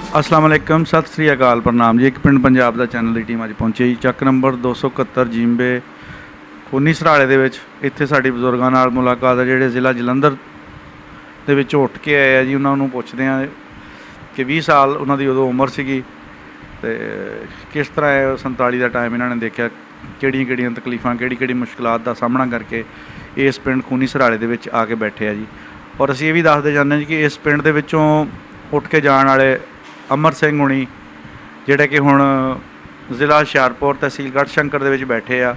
अस्सलाम वालेकुम, सत श्री अकाल, प्रणाम जी। एक पिंड पंजाब ਦਾ ਚੈਨਲ ਦੀ ਟੀਮ ਅੱਜ ਪਹੁੰਚੀ ਜੀ। ਚੱਕ ਨੰਬਰ 271 ਜੀਂਬੇ ਖੂਨੀ ਸਰਾਲੇ ਦੇ ਵਿੱਚ। ਇੱਥੇ ਸਾਡੀ ਬਜ਼ੁਰਗਾਂ ਨਾਲ ਮੁਲਾਕਾਤ ਹੈ ਜਿਹੜੇ ਜ਼ਿਲ੍ਹਾ ਜਲੰਧਰ ਦੇ ਵਿੱਚ ਉੱਠ ਕੇ ਆਏ ਆ ਜੀ। ਉਹਨਾਂ ਨੂੰ ਪੁੱਛਦੇ ਆ ਕਿ 20 ਸਾਲ ਉਹਨਾਂ ਦੀ ਉਦੋਂ ਉਮਰ ਸੀਗੀ ਤੇ ਕਿਸ ਤਰ੍ਹਾਂ ਇਹ 47 ਦਾ ਟਾਈਮ ਇਹਨਾਂ ਨੇ ਦੇਖਿਆ, ਕਿਹੜੀਆਂ ਕਿਹੜੀਆਂ ਤਕਲੀਫਾਂ, ਕਿਹੜੀ ਕਿਹੜੀ ਮੁਸ਼ਕਲਾਤ ਦਾ ਸਾਹਮਣਾ ਕਰਕੇ ਇਸ ਪਿੰਡ ਖੂਨੀ ਸਰਾਲੇ ਦੇ ਵਿੱਚ ਆ ਕੇ ਬੈਠੇ ਆ ਜੀ। ਔਰ ਅਸੀਂ ਇਹ ਵੀ ਦੱਸਦੇ ਜਾਂਦੇ ਹਾਂ ਜੀ ਕਿ ਇਸ ਪਿੰਡ ਦੇ ਵਿੱਚੋਂ ਉੱਠ ਕੇ ਜਾਣ ਵਾਲੇ ਅਮਰ ਸਿੰਘ ਹੁਣੀ ਜਿਹੜੇ ਕਿ ਹੁਣ ਜ਼ਿਲ੍ਹਾ ਹੁਸ਼ਿਆਰਪੁਰ ਤਹਿਸੀਲ ਗੜ੍ਹਸ਼ੰਕਰ ਦੇ ਵਿੱਚ ਬੈਠੇ ਆ,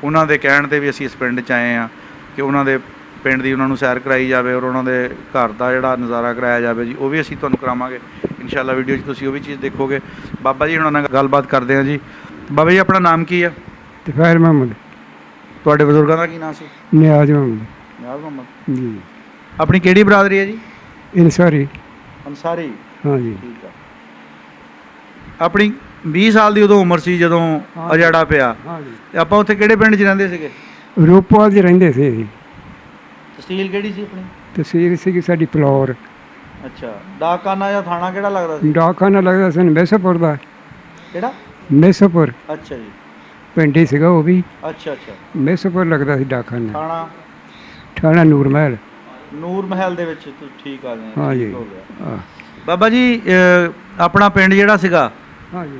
ਉਹਨਾਂ ਦੇ ਕਹਿਣ 'ਤੇ ਵੀ ਅਸੀਂ ਇਸ ਪਿੰਡ 'ਚ ਆਏ ਹਾਂ ਕਿ ਉਹਨਾਂ ਦੇ ਪਿੰਡ ਦੀ ਉਹਨਾਂ ਨੂੰ ਸੈਰ ਕਰਾਈ ਜਾਵੇ ਔਰ ਉਹਨਾਂ ਦੇ ਘਰ ਦਾ ਜਿਹੜਾ ਨਜ਼ਾਰਾ ਕਰਾਇਆ ਜਾਵੇ ਜੀ। ਉਹ ਵੀ ਅਸੀਂ ਤੁਹਾਨੂੰ ਕਰਾਵਾਂਗੇ ਇਨਸ਼ਾਅੱਲਾ। ਵੀਡੀਓ 'ਚ ਤੁਸੀਂ ਉਹ ਵੀ ਚੀਜ਼ ਦੇਖੋਗੇ। ਬਾਬਾ ਜੀ ਹੁਣਾਂ ਨਾਲ ਗੱਲਬਾਤ ਕਰਦੇ ਹਾਂ ਜੀ। ਬਾਬਾ ਜੀ ਆਪਣਾ ਨਾਮ ਕੀ ਆ? ਤਫੈਰ ਮੁਹੰਮਦ। ਤੁਹਾਡੇ ਬਜ਼ੁਰਗਾਂ ਦਾ ਕੀ ਨਾਮ ਸੀ? ਨਿਆਜ਼ ਮੁਹੰਮਦ। ਨਿਆਜ਼ ਮੁਹੰਮਦ ਜੀ। ਆਪਣੀ ਕਿਹੜੀ ਬਰਾਦਰੀ ਹੈ ਜੀ? ਇਨਸਾਰੀ। ਅੰਸਾਰੀ। ਹਾਂ ਜੀ। ਠੀਕ ਆ। ਆਪਣੀ 20 ਸਾਲ ਦੀ ਉਦੋਂ ਉਮਰ ਸੀ ਜਦੋਂ ਅਜਾੜਾ ਪਿਆ। ਹਾਂ ਜੀ। ਤੇ ਆਪਾਂ ਉੱਥੇ ਕਿਹੜੇ ਪਿੰਡ 'ਚ ਰਹਿੰਦੇ ਸੀਗੇ? ਰੂਪਵਾਲ 'ਚ ਰਹਿੰਦੇ ਸੀ ਅਸੀਂ। ਤਹਿਸੀਲ ਕਿਹੜੀ ਸੀ ਆਪਣੀ? ਤਹਿਸੀਲ ਸੀਗੀ ਸਾਡੀ ਫਲੋਰ। ਅੱਛਾ। ਡਾਕਖਾਨਾ ਜਾਂ ਥਾਣਾ ਕਿਹੜਾ ਲੱਗਦਾ ਸੀ? ਡਾਕਖਾਨਾ ਲੱਗਦਾ ਸੀ ਮੈਸੋਪੁਰ ਦਾ। ਕਿਹੜਾ? ਮੈਸੋਪੁਰ ਅੱਛਾ ਜੀ। ਪਿੰਡ ਹੀ ਸੀਗਾ ਉਹ ਵੀ। ਅੱਛਾ ਅੱਛਾ। ਮੈਸੋਪੁਰ ਲੱਗਦਾ ਸੀ ਡਾਕਖਾਨਾ। ਥਾਣਾ? ਥਾਣਾ ਨੂਰ ਮਹਿਲ। ਨੂਰ ਮਹਿਲ ਦੇ ਵਿੱਚ ਠੀਕ ਆ ਗਏ। ਹਾਂ ਜੀ। ਹੋ ਗਿਆ। ਹਾਂ ਬਾਬਾ ਜੀ ਆਪਣਾ ਪਿੰਡ ਜਿਹੜਾ ਸੀਗਾ ਹਾਂ ਜੀ,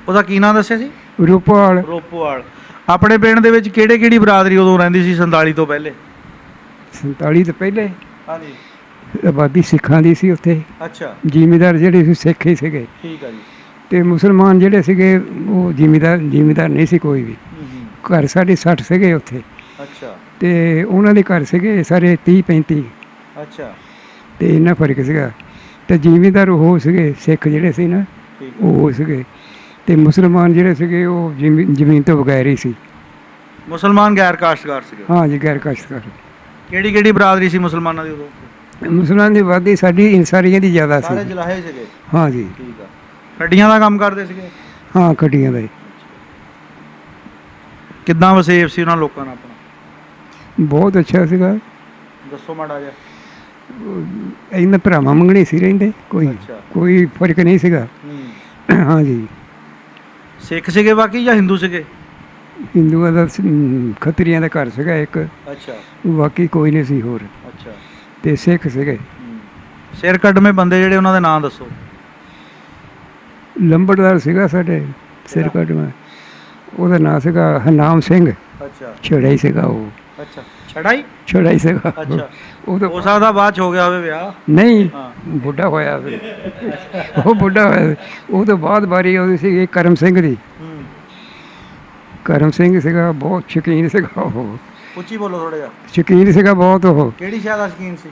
ਉਹਦਾ ਕੀ ਨਾਂ ਦੱਸਿਆ ਸੀ? ਰੂਪਵਾਲ। ਰੋਪੋਵਾਲ। ਆਪਣੇ ਪਿੰਡ ਦੇ ਵਿੱਚ ਕਿਹੜੇ ਕਿਹੜੀ ਬਰਾਦਰੀ ਉਦੋਂ ਰਹਿੰਦੀ ਸੀ 47 ਤੋਂ ਪਹਿਲੇ? 47 ਤੋਂ ਪਹਿਲੇ ਹਾਂਜੀ। ਆਬਾਦੀ ਸਿੱਖਾਂ ਦੀ ਸੀ ਉੱਥੇ। ਅੱਛਾ। ਜ਼ਿਮੀਦਾਰ ਜਿਹੜੇ ਸੀ ਸਿੱਖ ਹੀ ਸੀਗੇ ਠੀਕ ਆ ਜੀ। ਤੇ ਮੁਸਲਮਾਨ ਜਿਹੜੇ ਸੀਗੇ ਉਹ ਜ਼ਿਮੀਦਾਰ ਨਹੀਂ ਸੀ ਕੋਈ ਵੀ। ਘਰ ਸਾਡੇ 60 ਸੀਗੇ ਉੱਥੇ। ਅੱਛਾ। ਤੇ ਉਹਨਾਂ ਦੇ ਘਰ ਸੀਗੇ ਸਾਰੇ 30-35। ਅੱਛਾ। ਤੇ ਇੰਨਾ ਫਰਕ ਸੀਗਾ। ਤੇ ਜ਼ਿਮੀਦਾਰ ਉਹ ਸੀਗੇ ਸਿੱਖ ਜਿਹੜੇ ਸੀ ਨਾ, ਉਹ ਸੀਗੇ। ਤੇ ਮੁਸਲਮਾਨ ਜਿਹੜੇ ਸੀਗੇ ਉਹ ਜ਼ਮੀਨ ਤੋਂ ਬਗੈਰ ਹੀ ਸੀ। ਮੁਸਲਮਾਨ ਗੈਰ ਕਾਸ਼ਤਕਾਰ ਸੀਗੇ? ਹਾਂ ਜੀ, ਗੈਰ ਕਾਸ਼ਤਕਾਰ। ਕਿਹੜੀ ਕਿਹੜੀ ਬਰਾਦਰੀ ਸੀ ਮੁਸਲਮਾਨਾਂ ਦੀ ਉਦੋਂ? ਮੁਸਲਮਾਨ ਦੀ ਆਬਾਦੀ ਸਾਡੀ ਇਨਸਾਰੀਆਂ ਦੀ ਜ਼ਿਆਦਾ ਸੀ। ਸਾਰੇ ਜਲਾਹੇ ਸੀਗੇ? ਹਾਂ ਜੀ। ਠੀਕ ਆ। ਖੱਡੀਆਂ ਦਾ ਕੰਮ ਕਰਦੇ ਸੀਗੇ? ਹਾਂ, ਖੱਡੀਆਂ ਦਾ ਹੀ। ਕਿੱਦਾਂ ਵਸੇਬ ਸੀ ਉਹਨਾਂ ਲੋਕਾਂ ਨਾਲ ਆਪਣਾ? ਬਹੁਤ ਅੱਛਾ ਸੀਗਾ। ਦੱਸੋ ਮਾੜਾ ਜਿਹਾ। ਇਹਨਾਂ ਭਰਾਵਾਂ ਮੰਗਣੇ ਸੀ ਰਹਿੰਦੇ, ਕੋਈ ਫਰਕ ਨਹੀਂ ਸੀਗਾ। ਹਾਂ ਜੀ। ਸਿੱਖ ਸੀਗੇ ਬਾਕੀ ਜਾਂ ਹਿੰਦੂ ਸੀਗੇ? ਹਿੰਦੂਆਂ ਦਾ ਖੱਤਰੀਆਂ ਦਾ ਘਰ ਸੀਗਾ ਇੱਕ। ਅੱਛਾ। ਬਾਕੀ ਕੋਈ ਨਹੀਂ ਸੀ ਹੋਰ। ਅੱਛਾ। ਤੇ ਸਿੱਖ ਸੀਗੇ। ਸਿਰ ਕੱਢਵੇਂ ਬੰਦੇ ਜਿਹੜੇ ਉਹਨਾਂ ਦੇ ਨਾਂ ਦੱਸੋ। ਲੰਬੜਦਾਰ ਸੀਗਾ ਸਾਡੇ ਸਿਰ ਕੱਢਵਾਂ, ਉਹਦਾ ਨਾਂ ਸੀਗਾ ਹਰਨਾਮ ਸਿੰਘ। ਅੱਛਾ। ਛੜਾ ਹੀ ਸੀਗਾ ਉਹ। ਅੱਛਾ। ਛੜਾਈ? ਛੜਾ ਹੀ ਸੀਗਾ। ਅੱਛਾ। ਉਹ ਤਾਂ ਹੋ ਸਕਦਾ ਬਾਅਦ 'ਚ ਹੋ ਗਿਆ ਹੋਵੇ ਵਿਆਹ। ਨਹੀਂ, ਹਾਂ। ਬੁੱਢਾ ਹੋਇਆ ਫਿਰ। ਉਹ ਬੁੱਢਾ ਹੋਇਆ। ਉਹ ਤੋਂ ਬਾਅਦ ਵਾਰੀ ਆਉਂਦੀ ਸੀ ਕਰਮ ਸਿੰਘ ਦੀ। ਕਰਮ ਸਿੰਘ ਸੀਗਾ, ਬਹੁਤ ਸ਼ੌਕੀਨ ਸੀਗਾ ਉਹ। ਉੱਚੀ ਬੋਲੋ ਥੋੜਾ ਜਿਹਾ। ਸ਼ੌਕੀਨ ਸੀਗਾ ਬਹੁਤ ਉਹ। ਕਿਹੜੀ ਸ਼ੈ ਦਾ ਸ਼ੌਕੀਨ ਸੀ?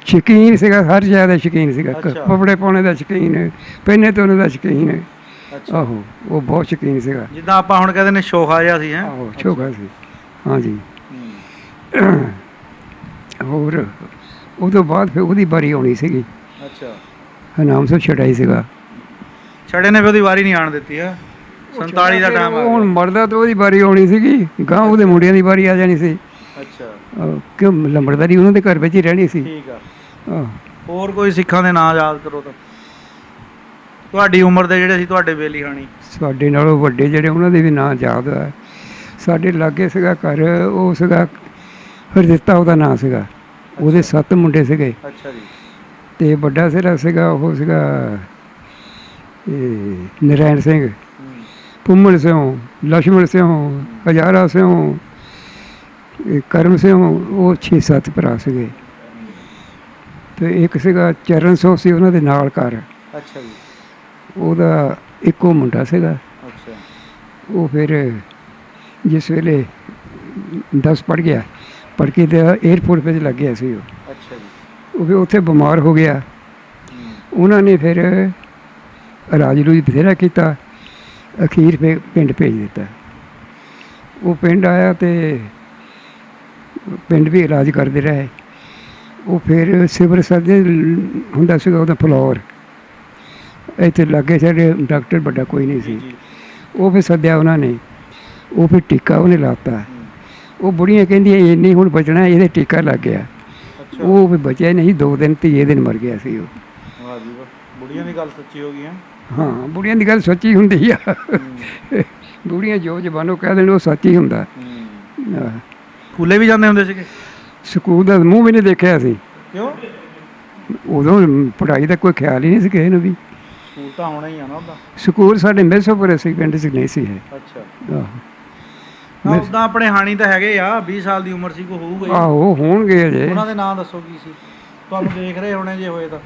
ਸ਼ੌਕੀਨ ਸੀਗਾ, ਹਰ ਸ਼ੈ ਦਾ ਸ਼ੌਕੀਨ ਸੀਗਾ। ਅੱਛਾ। ਕੱਪੜੇ ਪਾਉਣੇ ਦਾ ਸ਼ੌਕੀਨ, ਪਹਿਨੇ ਤੋਨੇ ਦਾ ਸ਼ੌਕੀਨ। ਅੱਛਾ। ਆਹੋ, ਉਹ ਬਹੁਤ ਸ਼ੌਕੀਨ ਸੀਗਾ। ਜਿੱਦਾਂ ਆਪਾਂ ਹੁਣ ਕਹਿੰਦੇ ਨੇ ਸ਼ੋਖਾ ਜਿਹਾ ਸੀ। ਆਹੋ, ਛੋਕਾ ਸੀ। ਹਾਂ ਜੀ। ਹੋਰ ਉਹ ਤੋਂ ਬਾਅਦ ਫਿਰ ਉਹਦੀ ਵਾਰੀ ਆਉਣੀ ਸੀਗੀ। ਅੱਛਾ। ਹਰਨਾਮ ਸਿੰਘ ਛੜਾ ਹੀ ਸੀਗਾ। ਛੜੇ ਨੇ ਫਿਰ ਉਹਦੀ ਵਾਰੀ ਨਹੀਂ ਆਣ ਦਿੱਤੀ ਹੈ। 47 ਦਾ ਟਾਈਮ ਆ ਹੁਣ ਗਿਆ। ਮਰਦਾ ਤਾਂ ਉਹਦੀ ਵਾਰੀ ਆਉਣੀ ਸੀਗੀ, ਗਾਂ ਉਹਦੇ ਮੁੰਡਿਆਂ ਦੀ ਵਾਰੀ ਆ ਜਾਣੀ ਸੀ। ਅੱਛਾ। ਕਿਉਂ ਲੰਬੜਦਾਰੀ ਉਹਨਾਂ ਦੇ ਘਰ ਵਿੱਚ ਹੀ ਰਹਿਣੀ ਸੀ। ਠੀਕ ਆ। ਆਹ, ਹੋਰ ਕੋਈ ਸਿੱਖਾਂ ਦੇ ਨਾਂ ਯਾਦ ਕਰੋ ਤਾਂ। ਤੁਹਾਡੀ ਉਮਰ ਦੇ ਜਿਹੜੇ ਸੀ ਤੁਹਾਡੇ ਬੇਲੀ ਹਾਣੀ। ਸਾਡੇ ਨਾਲੋਂ ਵੱਡੇ ਜਿਹੜੇ ਉਹਨਾਂ ਦੇ ਵੀ ਨਾਂ ਯਾਦ ਆ। ਸਾਡੇ ਲਾਗੇ ਸੀਗਾ ਘਰ, ਉਹ ਸੀਗਾ ਹਰਦਿੱਤਾ, ਉਹਦਾ ਨਾਂ ਸੀਗਾ। ਉਹਦੇ 7 ਮੁੰਡੇ ਸੀਗੇ। ਅੱਛਾ ਜੀ। ਤੇ ਵੱਡਾ ਸਿਰਾ ਸੀਗਾ ਉਹ ਸੀਗਾ ਨਰੈਣ ਸਿੰਘ, ਪੁੰਮਣ ਸਿਉਂ, ਲਛਮਣ ਸਿਉਂ, ਹਜ਼ਾਰਾ ਸਿਉਂ, ਕਰਮ ਸਿਉਂ। ਉਹ 6-7 ਭਰਾ ਸੀਗੇ। ਤੇ ਇੱਕ ਸੀਗਾ ਚਰਨ ਸਿਉਂ ਸੀ ਉਹਨਾਂ ਦੇ ਨਾਲ ਘਰ। ਅੱਛਾ ਜੀ। ਉਹਦਾ ਇੱਕੋ ਮੁੰਡਾ ਸੀਗਾ। ਅੱਛਾ। ਉਹ ਫਿਰ ਜਿਸ ਵੇਲੇ 10 ਪੜ੍ਹ ਗਿਆ, ਪੜ੍ਹ ਕੇ ਤਾਂ ਏਅਰਪੋਰਟ 'ਤੇ ਲੱਗ ਗਿਆ ਸੀ ਉਹ। ਅੱਛਾ ਜੀ। ਉਹ ਫਿਰ ਉੱਥੇ ਬਿਮਾਰ ਹੋ ਗਿਆ। ਉਹਨਾਂ ਨੇ ਫਿਰ ਇਲਾਜ ਲੂਜ ਬਥੇਰਾ ਕੀਤਾ, ਅਖੀਰ ਫਿਰ ਪਿੰਡ ਭੇਜ ਦਿੱਤਾ। ਉਹ ਪਿੰਡ ਆਇਆ ਤੇ ਪਿੰਡ ਵੀ ਇਲਾਜ ਕਰਦੇ ਰਹੇ। ਉਹ ਫਿਰ ਸਿਵਲ ਸਰਜਨ ਹੁੰਦਾ ਸੀਗਾ ਉਹਦਾ ਫਲੋਰ, ਇੱਥੇ ਲਾਗੇ ਸਾਡੇ ਡਾਕਟਰ ਵੱਡਾ ਕੋਈ ਨਹੀਂ ਸੀ। ਉਹ ਫਿਰ ਸੱਦਿਆ ਉਹਨਾਂ ਨੇ, ਉਹ ਫਿਰ ਟੀਕਾ ਉਹਨੇ ਲਾਤਾ। ਉਹ ਬੁੜੀਆਂ ਕਹਿੰਦੀਆਂ ਇਹ ਨਹੀਂ ਹੁਣ ਬਚਣਾ, ਇਹਦੇ ਟੀਕਾ ਲੱਗ ਗਿਆ। ਉਹ ਵੀ ਬਚਿਆ ਨਹੀਂ, 2 ਦਿਨ 3 ਦਿਨ ਮਰ ਗਿਆ ਸੀ ਉਹ। ਬੁੜੀਆਂ ਦੀ ਗੱਲ ਸੱਚੀ ਹੋ ਗਈ ਹੈ। ਹਾਂ ਬੁੜੀਆਂ ਦੀ ਗੱਲ ਸੱਚੀ ਹੁੰਦੀ ਆ। ਬੁੜੀਆਂ ਜੋ ਜ਼ਬਾਨੋਂ ਕਹਿ ਦੇਣ ਉਹ ਸੱਚ ਹੀ ਹੁੰਦਾ। ਆਹ, ਸਕੂਲੇ ਵੀ ਜਾਂਦੇ ਹੁੰਦੇ ਸੀਗੇ? ਸਕੂਲ ਦਾ ਮੂੰਹ ਵੀ ਨਹੀਂ ਦੇਖਿਆ ਅਸੀਂ। ਕਿਉਂ? ਉਦੋਂ ਪੜ੍ਹਾਈ ਦਾ ਕੋਈ ਖਿਆਲ ਹੀ ਨਹੀਂ ਸੀ ਕਿਸੇ ਨੂੰ ਵੀ। ਸਕੂਲ ਤਾਂ ਹੋਣਾ ਹੀ ਆ ਨਾ ਉਹਦਾ। ਸਕੂਲ ਸਾਡੇ ਮਿਲਸੋਪੁਰ ਸੀ, ਪਿੰਡ 'ਚ ਨਹੀਂ ਸੀ ਇਹ। ਅੱਛਾ। ਆਹੋ ਉਦਾਂ ਆਪਣੇ ਹਾਣੀ ਤਾਂ ਹੈਗੇ ਆ, 20 ਸਾਲ ਦੀ ਉਮਰ ਸੀ, ਕੋਈ ਹੋਊਗਾ ਹੀ। ਆਹੋ ਹੋਣਗੇ ਅਜੇ। ਉਹਨਾਂ ਦੇ ਨਾਂ ਦੱਸੋ ਕੀ ਸੀ? ਤੁਹਾਨੂੰ ਦੇਖ ਰਹੇ ਹੋਣੇ ਜੇ ਹੋਏ ਤਾਂ।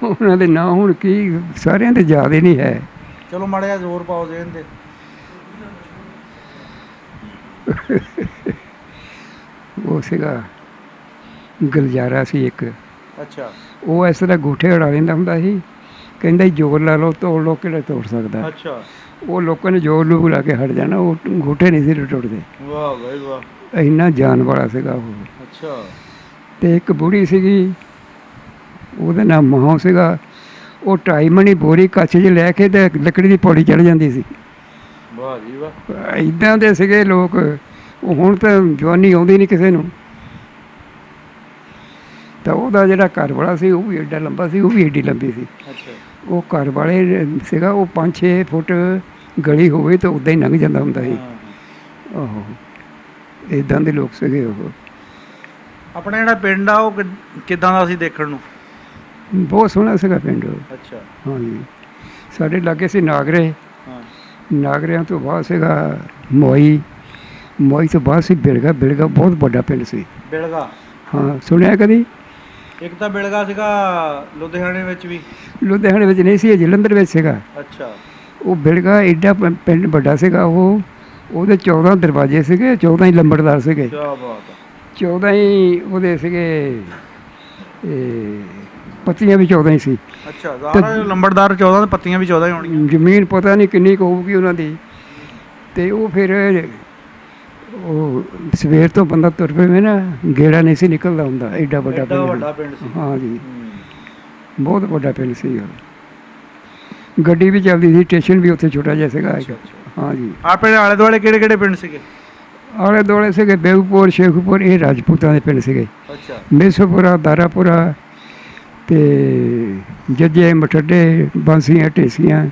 ਉਹਨਾਂ ਦੇ ਨਾਂ ਹੁਣ ਕੀ, ਸਾਰਿਆਂ ਦੇ ਯਾਦ ਹੀ ਨਹੀਂ ਹੈ। ਚਲੋ ਮਾੜਾ ਜਿਹਾ ਜ਼ੋਰ ਪਾਓ ਜ਼ੇਨ ਤੇ। ਉਹ ਸੀਗਾ ਗੁਲਜ਼ਾਰਾ ਸੀ ਇੱਕ। ਅੱਛਾ। ਉਹ ਇਸ ਤਰ੍ਹਾਂ ਗੂਠੇ ਉਡਾ ਲੈਂਦਾ ਹੁੰਦਾ ਸੀ, ਕਹਿੰਦਾ ਜ਼ੋਰ ਲਾ ਲਓ, ਤੋੜ ਲਓ, ਕਿਹੜਾ ਤੋੜ ਸਕਦਾ। ਅੱਛਾ। ਉਹ ਲੋਕਾਂ ਨੇ ਜ਼ੋਰ ਲੂ ਲਾ ਕੇ ਹਟ ਜਾਣਾ, ਉਹ ਗੂਠੇ ਨਹੀਂ ਸੀ ਟੁੱਟਦੇ। ਵਾਹ ਬਾਈ ਵਾਹ। ਇੰਨਾ ਜਾਨ ਵਾਲਾ ਸੀਗਾ ਉਹ। ਅੱਛਾ। ਤੇ ਇੱਕ ਬੁੜੀ ਸੀਗੀ, ਉਹਦਾ ਨਾਮ ਮਾਹੌ ਸੀਗਾ। ਉਹ 2.5 ਮਣੀ ਬੋਰੀ ਕੱਚ 'ਚ ਲੈ ਕੇ ਤੇ ਲੱਕੜੀ ਦੀ ਪੌੜੀ ਚੜ੍ਹ ਜਾਂਦੀ ਸੀ। ਵਾਹ ਜੀ ਵਾਹ। ਇੱਦਾਂ ਦੇ ਸੀਗੇ ਲੋਕ। ਉਹ ਹੁਣ ਤਾਂ ਜਵਾਨੀ ਆਉਂਦੀ ਨਹੀਂ ਕਿਸੇ ਨੂੰ। ਤਾਂ ਉਹਦਾ ਜਿਹੜਾ ਘਰ ਵਾਲਾ ਸੀ ਉਹ ਵੀ ਐਡਾ ਲੰਬਾ ਸੀ, ਉਹ ਵੀ ਐਡੀ ਲੰਬੀ ਸੀ। ਅੱਛਾ। ਉਹ ਘਰ ਵਾਲੇ ਸੀਗਾ, ਉਹ 5-6 ਫੁੱਟ ਗਲੀ ਹੋਵੇ ਤਾਂ ਉੱਦਾਂ ਹੀ ਲੰਘ ਜਾਂਦਾ ਹੁੰਦਾ ਸੀ। ਆਹੋ ਇੱਦਾਂ ਦੇ ਲੋਕ ਸੀਗੇ ਉਹ। ਆਪਣਾ ਜਿਹੜਾ ਪਿੰਡ ਆ ਉਹ ਕਿੱਦਾਂ ਦਾ ਸੀ ਦੇਖਣ ਨੂੰ? ਬਹੁਤ ਸੋਹਣਾ ਸੀਗਾ ਪਿੰਡ। ਅੱਛਾ। ਹਾਂਜੀ ਸਾਡੇ ਲਾਗੇ ਸੀ ਨਾਗਰੇ। ਹਾਂ। ਨਾਗਰਿਆਂ ਤੋਂ ਬਾਅਦ ਸੀਗਾ ਮੋਈ। ਮੋਈ ਤੋਂ ਬਾਅਦ ਸੀ ਬਿਲਗਾ। ਬਿਲਗਾ ਬਹੁਤ ਵੱਡਾ ਪਿੰਡ ਸੀ। ਬਿਲਗਾ? ਹਾਂ ਸੁਣਿਆ ਕਦੀ? ਇੱਕ ਤਾਂ ਬਿਲਗਾ ਸੀਗਾ ਲੁਧਿਆਣੇ ਵਿੱਚ ਵੀ। ਲੁਧਿਆਣੇ ਵਿੱਚ ਨਹੀਂ ਸੀ, ਇਹ ਜਲੰਧਰ ਵਿੱਚ ਸੀਗਾ। ਅੱਛਾ। ਉਹ ਬਿਲਗਾ ਐਡਾ ਪਿੰਡ ਵੱਡਾ ਸੀਗਾ ਉਹ। ਉਹਦੇ 14 ਦਰਵਾਜ਼ੇ ਸੀਗੇ, 14 ਹੀ ਲੰਬੜਦਾਰ ਸੀਗੇ। ਕੀ ਬਾਤ ਹੈ। 14 ਹੀ ਉਹਦੇ ਸੀਗੇ, ਪੱਤੀਆਂ ਵੀ 14 ਹੀ ਸੀ। ਅੱਛਾ। ਸਾਰਾ ਲੰਬੜਦਾਰ 14 ਤੇ ਪੱਤੀਆਂ ਵੀ 14 ਹੀ ਹੋਣੀਆਂ। ਜ਼ਮੀਨ ਪਤਾ ਨਹੀਂ ਕਿੰਨੀ ਕੁ ਹੋਊਗੀ ਉਹਨਾਂ ਦੀ। ਤੇ ਉਹ ਫਿਰ ਉਹ ਸਵੇਰ ਤੋਂ ਬੰਦਾ ਤੁਰ ਪਵੇ ਨਾ, ਗੇੜਾ ਨਹੀਂ ਸੀ ਨਿਕਲਦਾ ਹੁੰਦਾ, ਐਡਾ ਵੱਡਾ ਪਿੰਡ ਸੀ। ਹਾਂ ਜੀ ਬਹੁਤ ਵੱਡਾ ਪਿੰਡ ਸੀ ਉਹ। ਗੱਡੀ ਵੀ ਚੱਲਦੀ ਸੀ, ਸਟੇਸ਼ਨ ਵੀ ਉੱਥੇ ਛੋਟਾ ਜਿਹਾ ਸੀਗਾ। ਹਾਂ ਜੀ। ਆਪਣੇ ਆਲੇ ਦੁਆਲੇ ਕਿਹੜੇ ਕਿਹੜੇ ਪਿੰਡ ਸੀਗੇ? ਆਲੇ ਦੁਆਲੇ ਸੀਗੇ ਬੇਗੂਪੁਰ, ਸ਼ੇਖੂਪੁਰ, ਇਹ ਰਾਜਪੂਤਾਂ ਦੇ ਪਿੰਡ ਸੀਗੇ। ਅੱਛਾ। ਮੇਸੋਪੁਰਾ, ਦਾਰਾਪੁਰਾ ਤੇ ਜੱਜੇ, ਮਠੱਡੇ, ਬਾਂਸੀਆਂ, ਢੇਸੀਆਂ,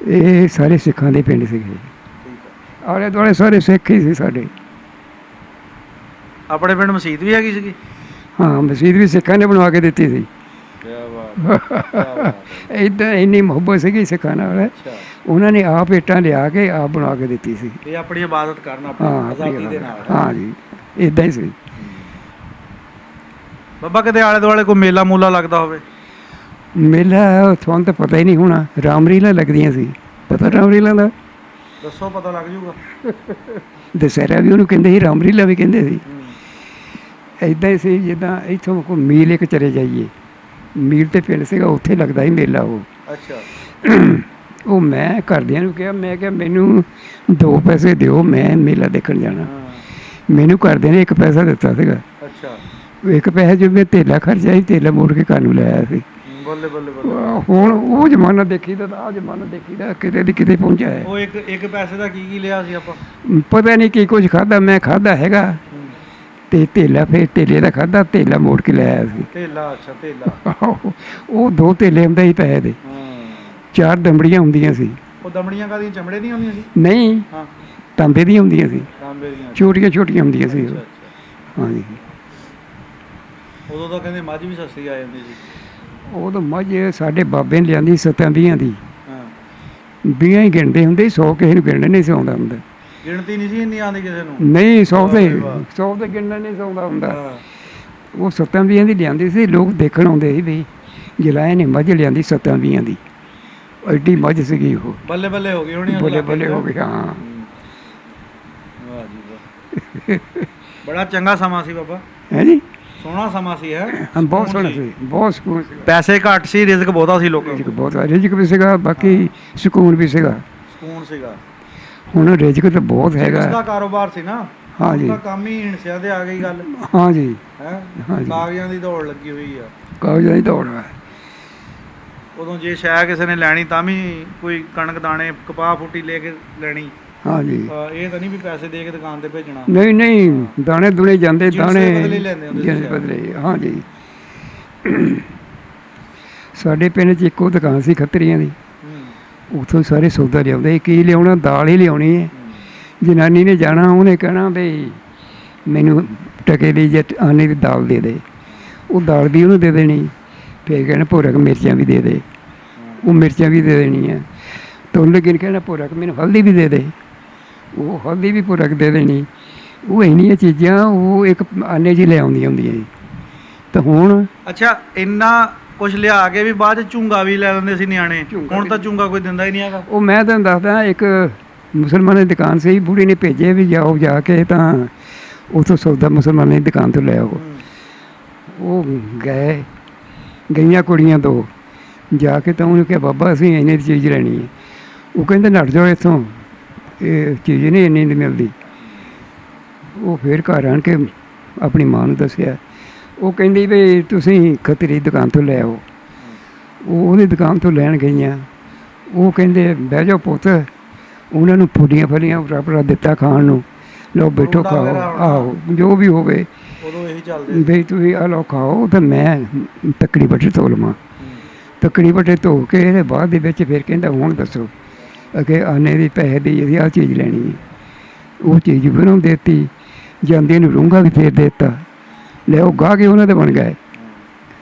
ਇਹ ਸਾਰੇ ਸਿੱਖਾਂ ਦੇ ਪਿੰਡ ਸੀਗੇ। ਆਲੇ ਦੁਆਲੇ ਸਾਰੇ ਸਿੱਖ ਹੀ ਸੀ ਸਾਡੇ। ਆਪਣੇ ਪਿੰਡ ਮਸਜਿਦ ਵੀ ਹੈਗੀ ਸੀਗੀ? ਹਾਂ ਮਸਜਿਦ ਵੀ ਸਿੱਖਾਂ ਨੇ ਬਣਵਾ ਕੇ ਦਿੱਤੀ ਸੀ। ਇੱਦਾਂ ਇੰਨੀ ਮੁਹੱਬਤ ਸੀਗੀ ਸਿੱਖਾਂ ਨਾਲ, ਉਹਨਾਂ ਨੇ ਆਪ ਇੱਟਾਂ ਲਿਆ ਕੇ ਆਪ ਬਣਾ ਕੇ ਦਿੱਤੀ ਸੀ। ਇਹ ਆਪਣੀ ਇਬਾਦਤ ਕਰਨਾ ਆਜ਼ਾਦੀ ਦੇ ਨਾਲ। ਹਾਂ ਜੀ ਇੱਦਾਂ ਹੀ ਸੀ। ਬਾਬਾ ਕਿਤੇ ਆਲੇ ਦੁਆਲੇ ਕੋਈ ਮੇਲਾ ਮੂਲਾ ਲੱਗਦਾ ਹੋਵੇ? ਮੇਲਾ ਤੁਹਾਨੂੰ ਤਾਂ ਪਤਾ ਹੀ ਨਹੀਂ ਹੋਣਾ। ਰਾਮਲੀਲਾ ਲੱਗਦੀਆਂ ਸੀ, ਪਤਾ ਰਾਮਲੀਲਾ ਦਾ? ਦੱਸੋ, ਪਤਾ ਲੱਗ ਜੂਗਾ। ਦੁਸਹਿਰਾ ਵੀ ਉਹਨੂੰ ਕਹਿੰਦੇ ਸੀ, ਰਾਮਲੀਲਾ ਵੀ ਕਹਿੰਦੇ ਸੀ। ਇੱਦਾਂ ਹੀ ਸੀ ਜਿੱਦਾਂ ਇੱਥੋਂ ਕੋਈ ਮੀਲ ਇੱਕ ਚਲੇ ਜਾਈਏ, ਮੀਲ ਤੇ ਪਿੰਡ ਸੀਗਾ, ਉੱਥੇ ਲੱਗਦਾ ਸੀ ਮੇਲਾ ਉਹ। ਅੱਛਾ। ਉਹ ਮੈਂ ਘਰਦਿਆਂ ਨੂੰ ਕਿਹਾ, ਮੈਂ ਕਿਹਾ ਮੈਨੂੰ 2 ਪੈਸੇ ਦਿਓ, ਮੈਂ ਮੇਲਾ ਦੇਖਣ ਜਾਣਾ। ਮੈਨੂੰ ਘਰਦਿਆਂ ਨੇ 1 ਪੈਸਾ ਦਿੱਤਾ ਸੀਗਾ। ਅੱਛਾ। 1 ਪੈਸੇ ਜੋ ਮੈਂ ਧੇਲਾ ਖਰਚਿਆ ਸੀ, ਧੇਲਾ ਮੋੜ ਕੇ ਘਰ ਨੂੰ ਲੈ ਆਇਆ ਸੀ। ਬੱਲੇ ਬੱਲੇ ਬੱਲੇ। ਹੁਣ ਉਹ ਜ਼ਮਾਨਾ ਦੇਖੀਦਾ ਤਾਂ ਆਹ ਜ਼ਮਾਨਾ ਦੇਖੀਦਾ, ਕਿਤੇ ਦੀ ਕਿਤੇ ਪਹੁੰਚਿਆ ਹੈ। ਉਹ ਇੱਕ ਪੈਸੇ ਦਾ ਕੀ ਲਿਆ ਸੀ ਆਪਾਂ? ਪਤਾ ਨਹੀਂ ਕੀ ਕੁਝ ਖਾਧਾ, ਮੈਂ ਖਾਧਾ ਹੈਗਾ ਤੇ ਧੇਲਾ, ਫਿਰ ਧੇਲੇ ਦਾ ਖਾਧਾ, ਧੇਲਾ ਮੋੜ ਕੇ ਲੈ ਆਇਆ ਸੀ। ਧੇਲਾ? ਅੱਛਾ ਧੇਲਾ। ਉਹ 2 ਧੇਲੇ ਹੁੰਦੇ ਸੀ ਪੈਸੇ ਦੇ। 4 ਦਮੜੀਆਂ ਹੁੰਦੀਆਂ ਸੀ। ਉਹ ਦਮੜੀਆਂ ਕਾਹਦੀਆਂ, ਚਮੜੇ ਦੀਆਂ ਹੁੰਦੀਆਂ ਸੀ? ਨਹੀਂ, ਹਾਂ ਤਾਂਬੇ ਦੀਆਂ ਹੁੰਦੀਆਂ ਸੀ, ਤਾਂਬੇ ਦੀਆਂ। ਛੋਟੀਆਂ ਛੋਟੀਆਂ ਹੁੰਦੀਆਂ ਸੀ ਉਹ। ਹਾਂਜੀ। ਉਦੋਂ ਤਾਂ ਕਹਿੰਦੇ ਮੱਝ ਵੀ ਸਸਤੀ ਆ ਜਾਂਦੀ ਸੀ। ਉਦੋਂ ਮੱਝ ਸਾਡੇ ਬਾਬੇ ਨੇ ਲਿਆਂਦੀ 7-20 ਦੀ। ਹਾਂ। 20 ਹੀ ਗਿਣਦੇ ਹੁੰਦੇ, 100 ਕਿਸੇ ਨੂੰ ਗਿਣਨੇ ਨਹੀਂ ਸੀ ਆਉਂਦਾ ਹੁੰਦਾ। ਗਿਣਤੀ ਨਹੀਂ ਸੀ ਇੰਨੀ ਆਉਂਦੀ ਕਿਸੇ ਨੂੰ? ਨਹੀਂ 100 ਤੇ ਗਿਣਨਾ ਨਹੀਂ ਆਉਂਦਾ ਹੁੰਦਾ। ਉਹ 7-20 ਦੀ ਲਿਆਂਦੀ ਸੀ, ਲੋਕ ਦੇਖਣ ਆਉਂਦੇ ਸੀ ਵੀ ਜਲਾਏ ਨੇ ਮੱਝ ਲਿਆਂਦੀ 7-20 ਦੀ। ਐਡੀ ਮੱਝ ਸੀਗੀ ਉਹ। ਬੱਲੇ ਬੱਲੇ ਹੋ ਗਈ ਹੋਣੀ। ਬੱਲੇ ਬੱਲੇ ਹੋ ਗਈ। ਹਾਂ। ਵਾਹ ਜੀ ਵਾਹ। ਬੜਾ ਚੰਗਾ ਸਮਾਂ ਸੀ ਬਾਬਾ। ਹੈ ਜੀ, ਸੋਹਣਾ ਸਮਾਂ ਸੀ। ਹੈ ਬਹੁਤ ਸੋਹਣਾ ਸੀ, ਬਹੁਤ ਸਕੂਨ ਸੀ। ਪੈਸੇ ਘੱਟ ਸੀ, ਰਿਜ਼ਕ ਬਹੁਤਾ ਸੀ ਲੋਕਾਂ ਰਿਜ਼ਕ ਬਹੁਤ, ਰਿਜ਼ਕ ਵੀ ਸੀਗਾ, ਬਾਕੀ ਸਕੂਨ ਵੀ ਸੀਗਾ। ਸਕੂਨ ਸੀਗਾ। ਹੁਣ ਰਿਜ਼ਕ ਤਾਂ ਬਹੁਤ ਹੈਗਾ। ਦਾ ਕਾਰੋਬਾਰ ਸੀ ਨਾ। ਹਾਂ ਜੀ। ਕੰਮ ਹੀ ਹਿੰਸਿਆ ਤੇ ਆ ਗਈ ਗੱਲ। ਹਾਂ ਜੀ। ਹੈ ਹਾਂਜੀ। ਕਾਗਜ਼ਾਂ ਦੀ ਦੌੜ ਲੱਗੀ ਹੋਈ ਆ। ਕਾਗਜ਼ਾਂ ਦੀ ਦੌੜ ਹੈ। ਉਦੋਂ ਜੇ ਸ਼ਾਇ ਕਿਸੇ ਨੇ ਲੈਣੀ ਤਾਂ ਵੀ ਕੋਈ ਕਣਕ ਦਾਣੇ ਕਪਾਹ ਫੁੱਟੀ ਲੈ ਕੇ ਲੈਣੀ। ਹਾਂ ਜੀ। ਇਹ ਤਾਂ ਨਹੀਂ ਵੀ ਪੈਸੇ ਦੇ ਕੇ ਦੁਕਾਨ ਤੇ ਭੇਜਣਾ। ਨਹੀਂ ਨਹੀਂ, ਦਾਣੇ ਦੁਣੇ ਜਾਂਦੇ, ਦਾਣੇ ਬਦਲੇ ਲੈਂਦੇ ਹੁੰਦੇ ਸੀ ਬਦਲੇ। ਹਾਂ ਜੀ। ਸਾਡੇ ਪਿੰਡ 'ਚ ਇੱਕੋ ਦੁਕਾਨ ਸੀ ਖੱਤਰੀਆਂ ਦੀ, ਉੱਥੋਂ ਸਾਰੇ ਸੌਦਾ ਲਿਆਉਂਦੇ। ਕੀ ਲਿਆਉਣਾ? ਦਾਲ ਹੀ ਲਿਆਉਣੀ ਹੈ। ਜਨਾਨੀ ਨੇ ਜਾਣਾ, ਉਹਨੇ ਕਹਿਣਾ ਬਈ ਮੈਨੂੰ ਟਕੇ ਦੀ ਜਾਂ ਆਨੇ ਦੀ ਦਾਲ ਦੇ ਦੇ, ਉਹ ਦਾਲ ਵੀ ਉਹਨੂੰ ਦੇ ਦੇਣੀ। ਫਿਰ ਕਹਿਣਾ ਭੋਰਕ ਮਿਰਚਾਂ ਵੀ ਦੇ ਦੇ, ਉਹ ਮਿਰਚਾਂ ਵੀ ਦੇ ਦੇਣੀਆਂ। ਤਾਂ ਉਹਨੇ ਕਿਨ ਕਹਿਣਾ ਭੋਰਕ ਮੈਨੂੰ ਹਲਦੀ ਵੀ ਦੇ ਦੇ, ਉਹ ਹਲਦੀ ਵੀ ਭੋਰਕ ਦੇ ਦੇਣੀ। ਉਹ ਇੰਨੀਆਂ ਚੀਜ਼ਾਂ ਉਹ ਇੱਕ ਆਨੇ 'ਚ ਲੈ ਆਉਂਦੀਆਂ ਹੁੰਦੀਆਂ ਸੀ। ਤਾਂ ਹੁਣ ਅੱਛਾ, ਇੰਨਾ ਕੁਝ ਲਿਆ ਕੇ ਵੀ ਬਾਅਦ ਚ ਝੂੰਗਾ ਵੀ ਲੈ ਲੈਂਦੇ ਸੀ ਨਿਆਣੇ। ਹੁਣ ਤਾਂ ਝੂੰਗਾ ਕੋਈ ਦਿੰਦਾ ਹੀ ਨਹੀਂ ਹੈਗਾ। ਉਹ ਮੈਂ ਤੁਹਾਨੂੰ ਦੱਸਦਾ, ਇੱਕ ਮੁਸਲਮਾਨ ਦੀ ਦੁਕਾਨ ਸੀ, ਬੁੜੀ ਨੇ ਭੇਜੇ ਵੀ ਜਾਓ ਜਾ ਕੇ ਤਾਂ ਉੱਥੋਂ ਸੌਦਾ ਮੁਸਲਮਾਨ ਦੀ ਦੁਕਾਨ ਤੋਂ ਲੈ ਆਓ। ਉਹ ਗਈਆਂ ਕੁੜੀਆਂ ਦੋ ਜਾ ਕੇ, ਤਾਂ ਉਹਨੂੰ ਕਿਹਾ ਬਾਬਾ ਅਸੀਂ ਇੰਨੇ ਦੀ ਚੀਜ਼ ਲੈਣੀ ਹੈ। ਉਹ ਕਹਿੰਦੇ ਨੱਠ ਜਾਓ ਇੱਥੋਂ, ਇਹ ਚੀਜ਼ ਨਹੀਂ ਇੰਨੀ ਦੀ ਮਿਲਦੀ। ਉਹ ਫਿਰ ਘਰ ਆਣ ਕੇ ਆਪਣੀ ਮਾਂ ਨੂੰ ਦੱਸਿਆ। ਉਹ ਕਹਿੰਦੀ ਵੀ ਤੁਸੀਂ ਖੱਤਰੀ ਦੁਕਾਨ ਤੋਂ ਲੈ ਆਓ। ਉਹ ਉਹਦੀ ਦੁਕਾਨ ਤੋਂ ਲੈਣ ਗਈਆਂ। ਉਹ ਕਹਿੰਦੇ ਬਹਿ ਜਾਓ ਪੁੱਤ, ਉਹਨਾਂ ਨੂੰ ਫੁੱਲੀਆਂ ਫਲੀਆਂ ਉਪਰਾ ਦਿੱਤਾ ਖਾਣ ਨੂੰ, ਲਓ ਬੈਠੋ ਖਾਓ। ਆਹੋ ਜੋ ਵੀ ਹੋਵੇ ਉਦੋਂ ਇਹੀ ਚੱਲਦੇ ਬਈ ਤੁਸੀਂ ਆਹ ਲਓ ਖਾਓ। ਤਾਂ ਮੈਂ ਤੱਕੜੀ ਬੱਟੇ ਧੋ ਲਵਾਂ। ਤੱਕੜੀ ਬੱਟੇ ਧੋ ਕੇ ਇਹਦੇ ਬਾਅਦ ਦੇ ਵਿੱਚ ਫਿਰ ਕਹਿੰਦਾ ਹੁਣ ਦੱਸੋ ਕਿ ਆਨੇ ਦੀ ਪੈਸੇ ਦੀ ਅਸੀਂ ਆਹ ਚੀਜ਼ ਲੈਣੀ ਹੈ। ਉਹ ਚੀਜ਼ ਫਿਰ ਉਹਨੂੰ ਦੇਤੀ। ਜਾਂਦੇ ਨੂੰ ਰੂੰਗਾ ਵੀ ਫੇਰ ਦੇ ਦਿੱਤਾ। ਲੈ ਉਹ ਗਾਹ ਕੇ ਉਹਨਾਂ ਦੇ ਬਣ ਗਏ।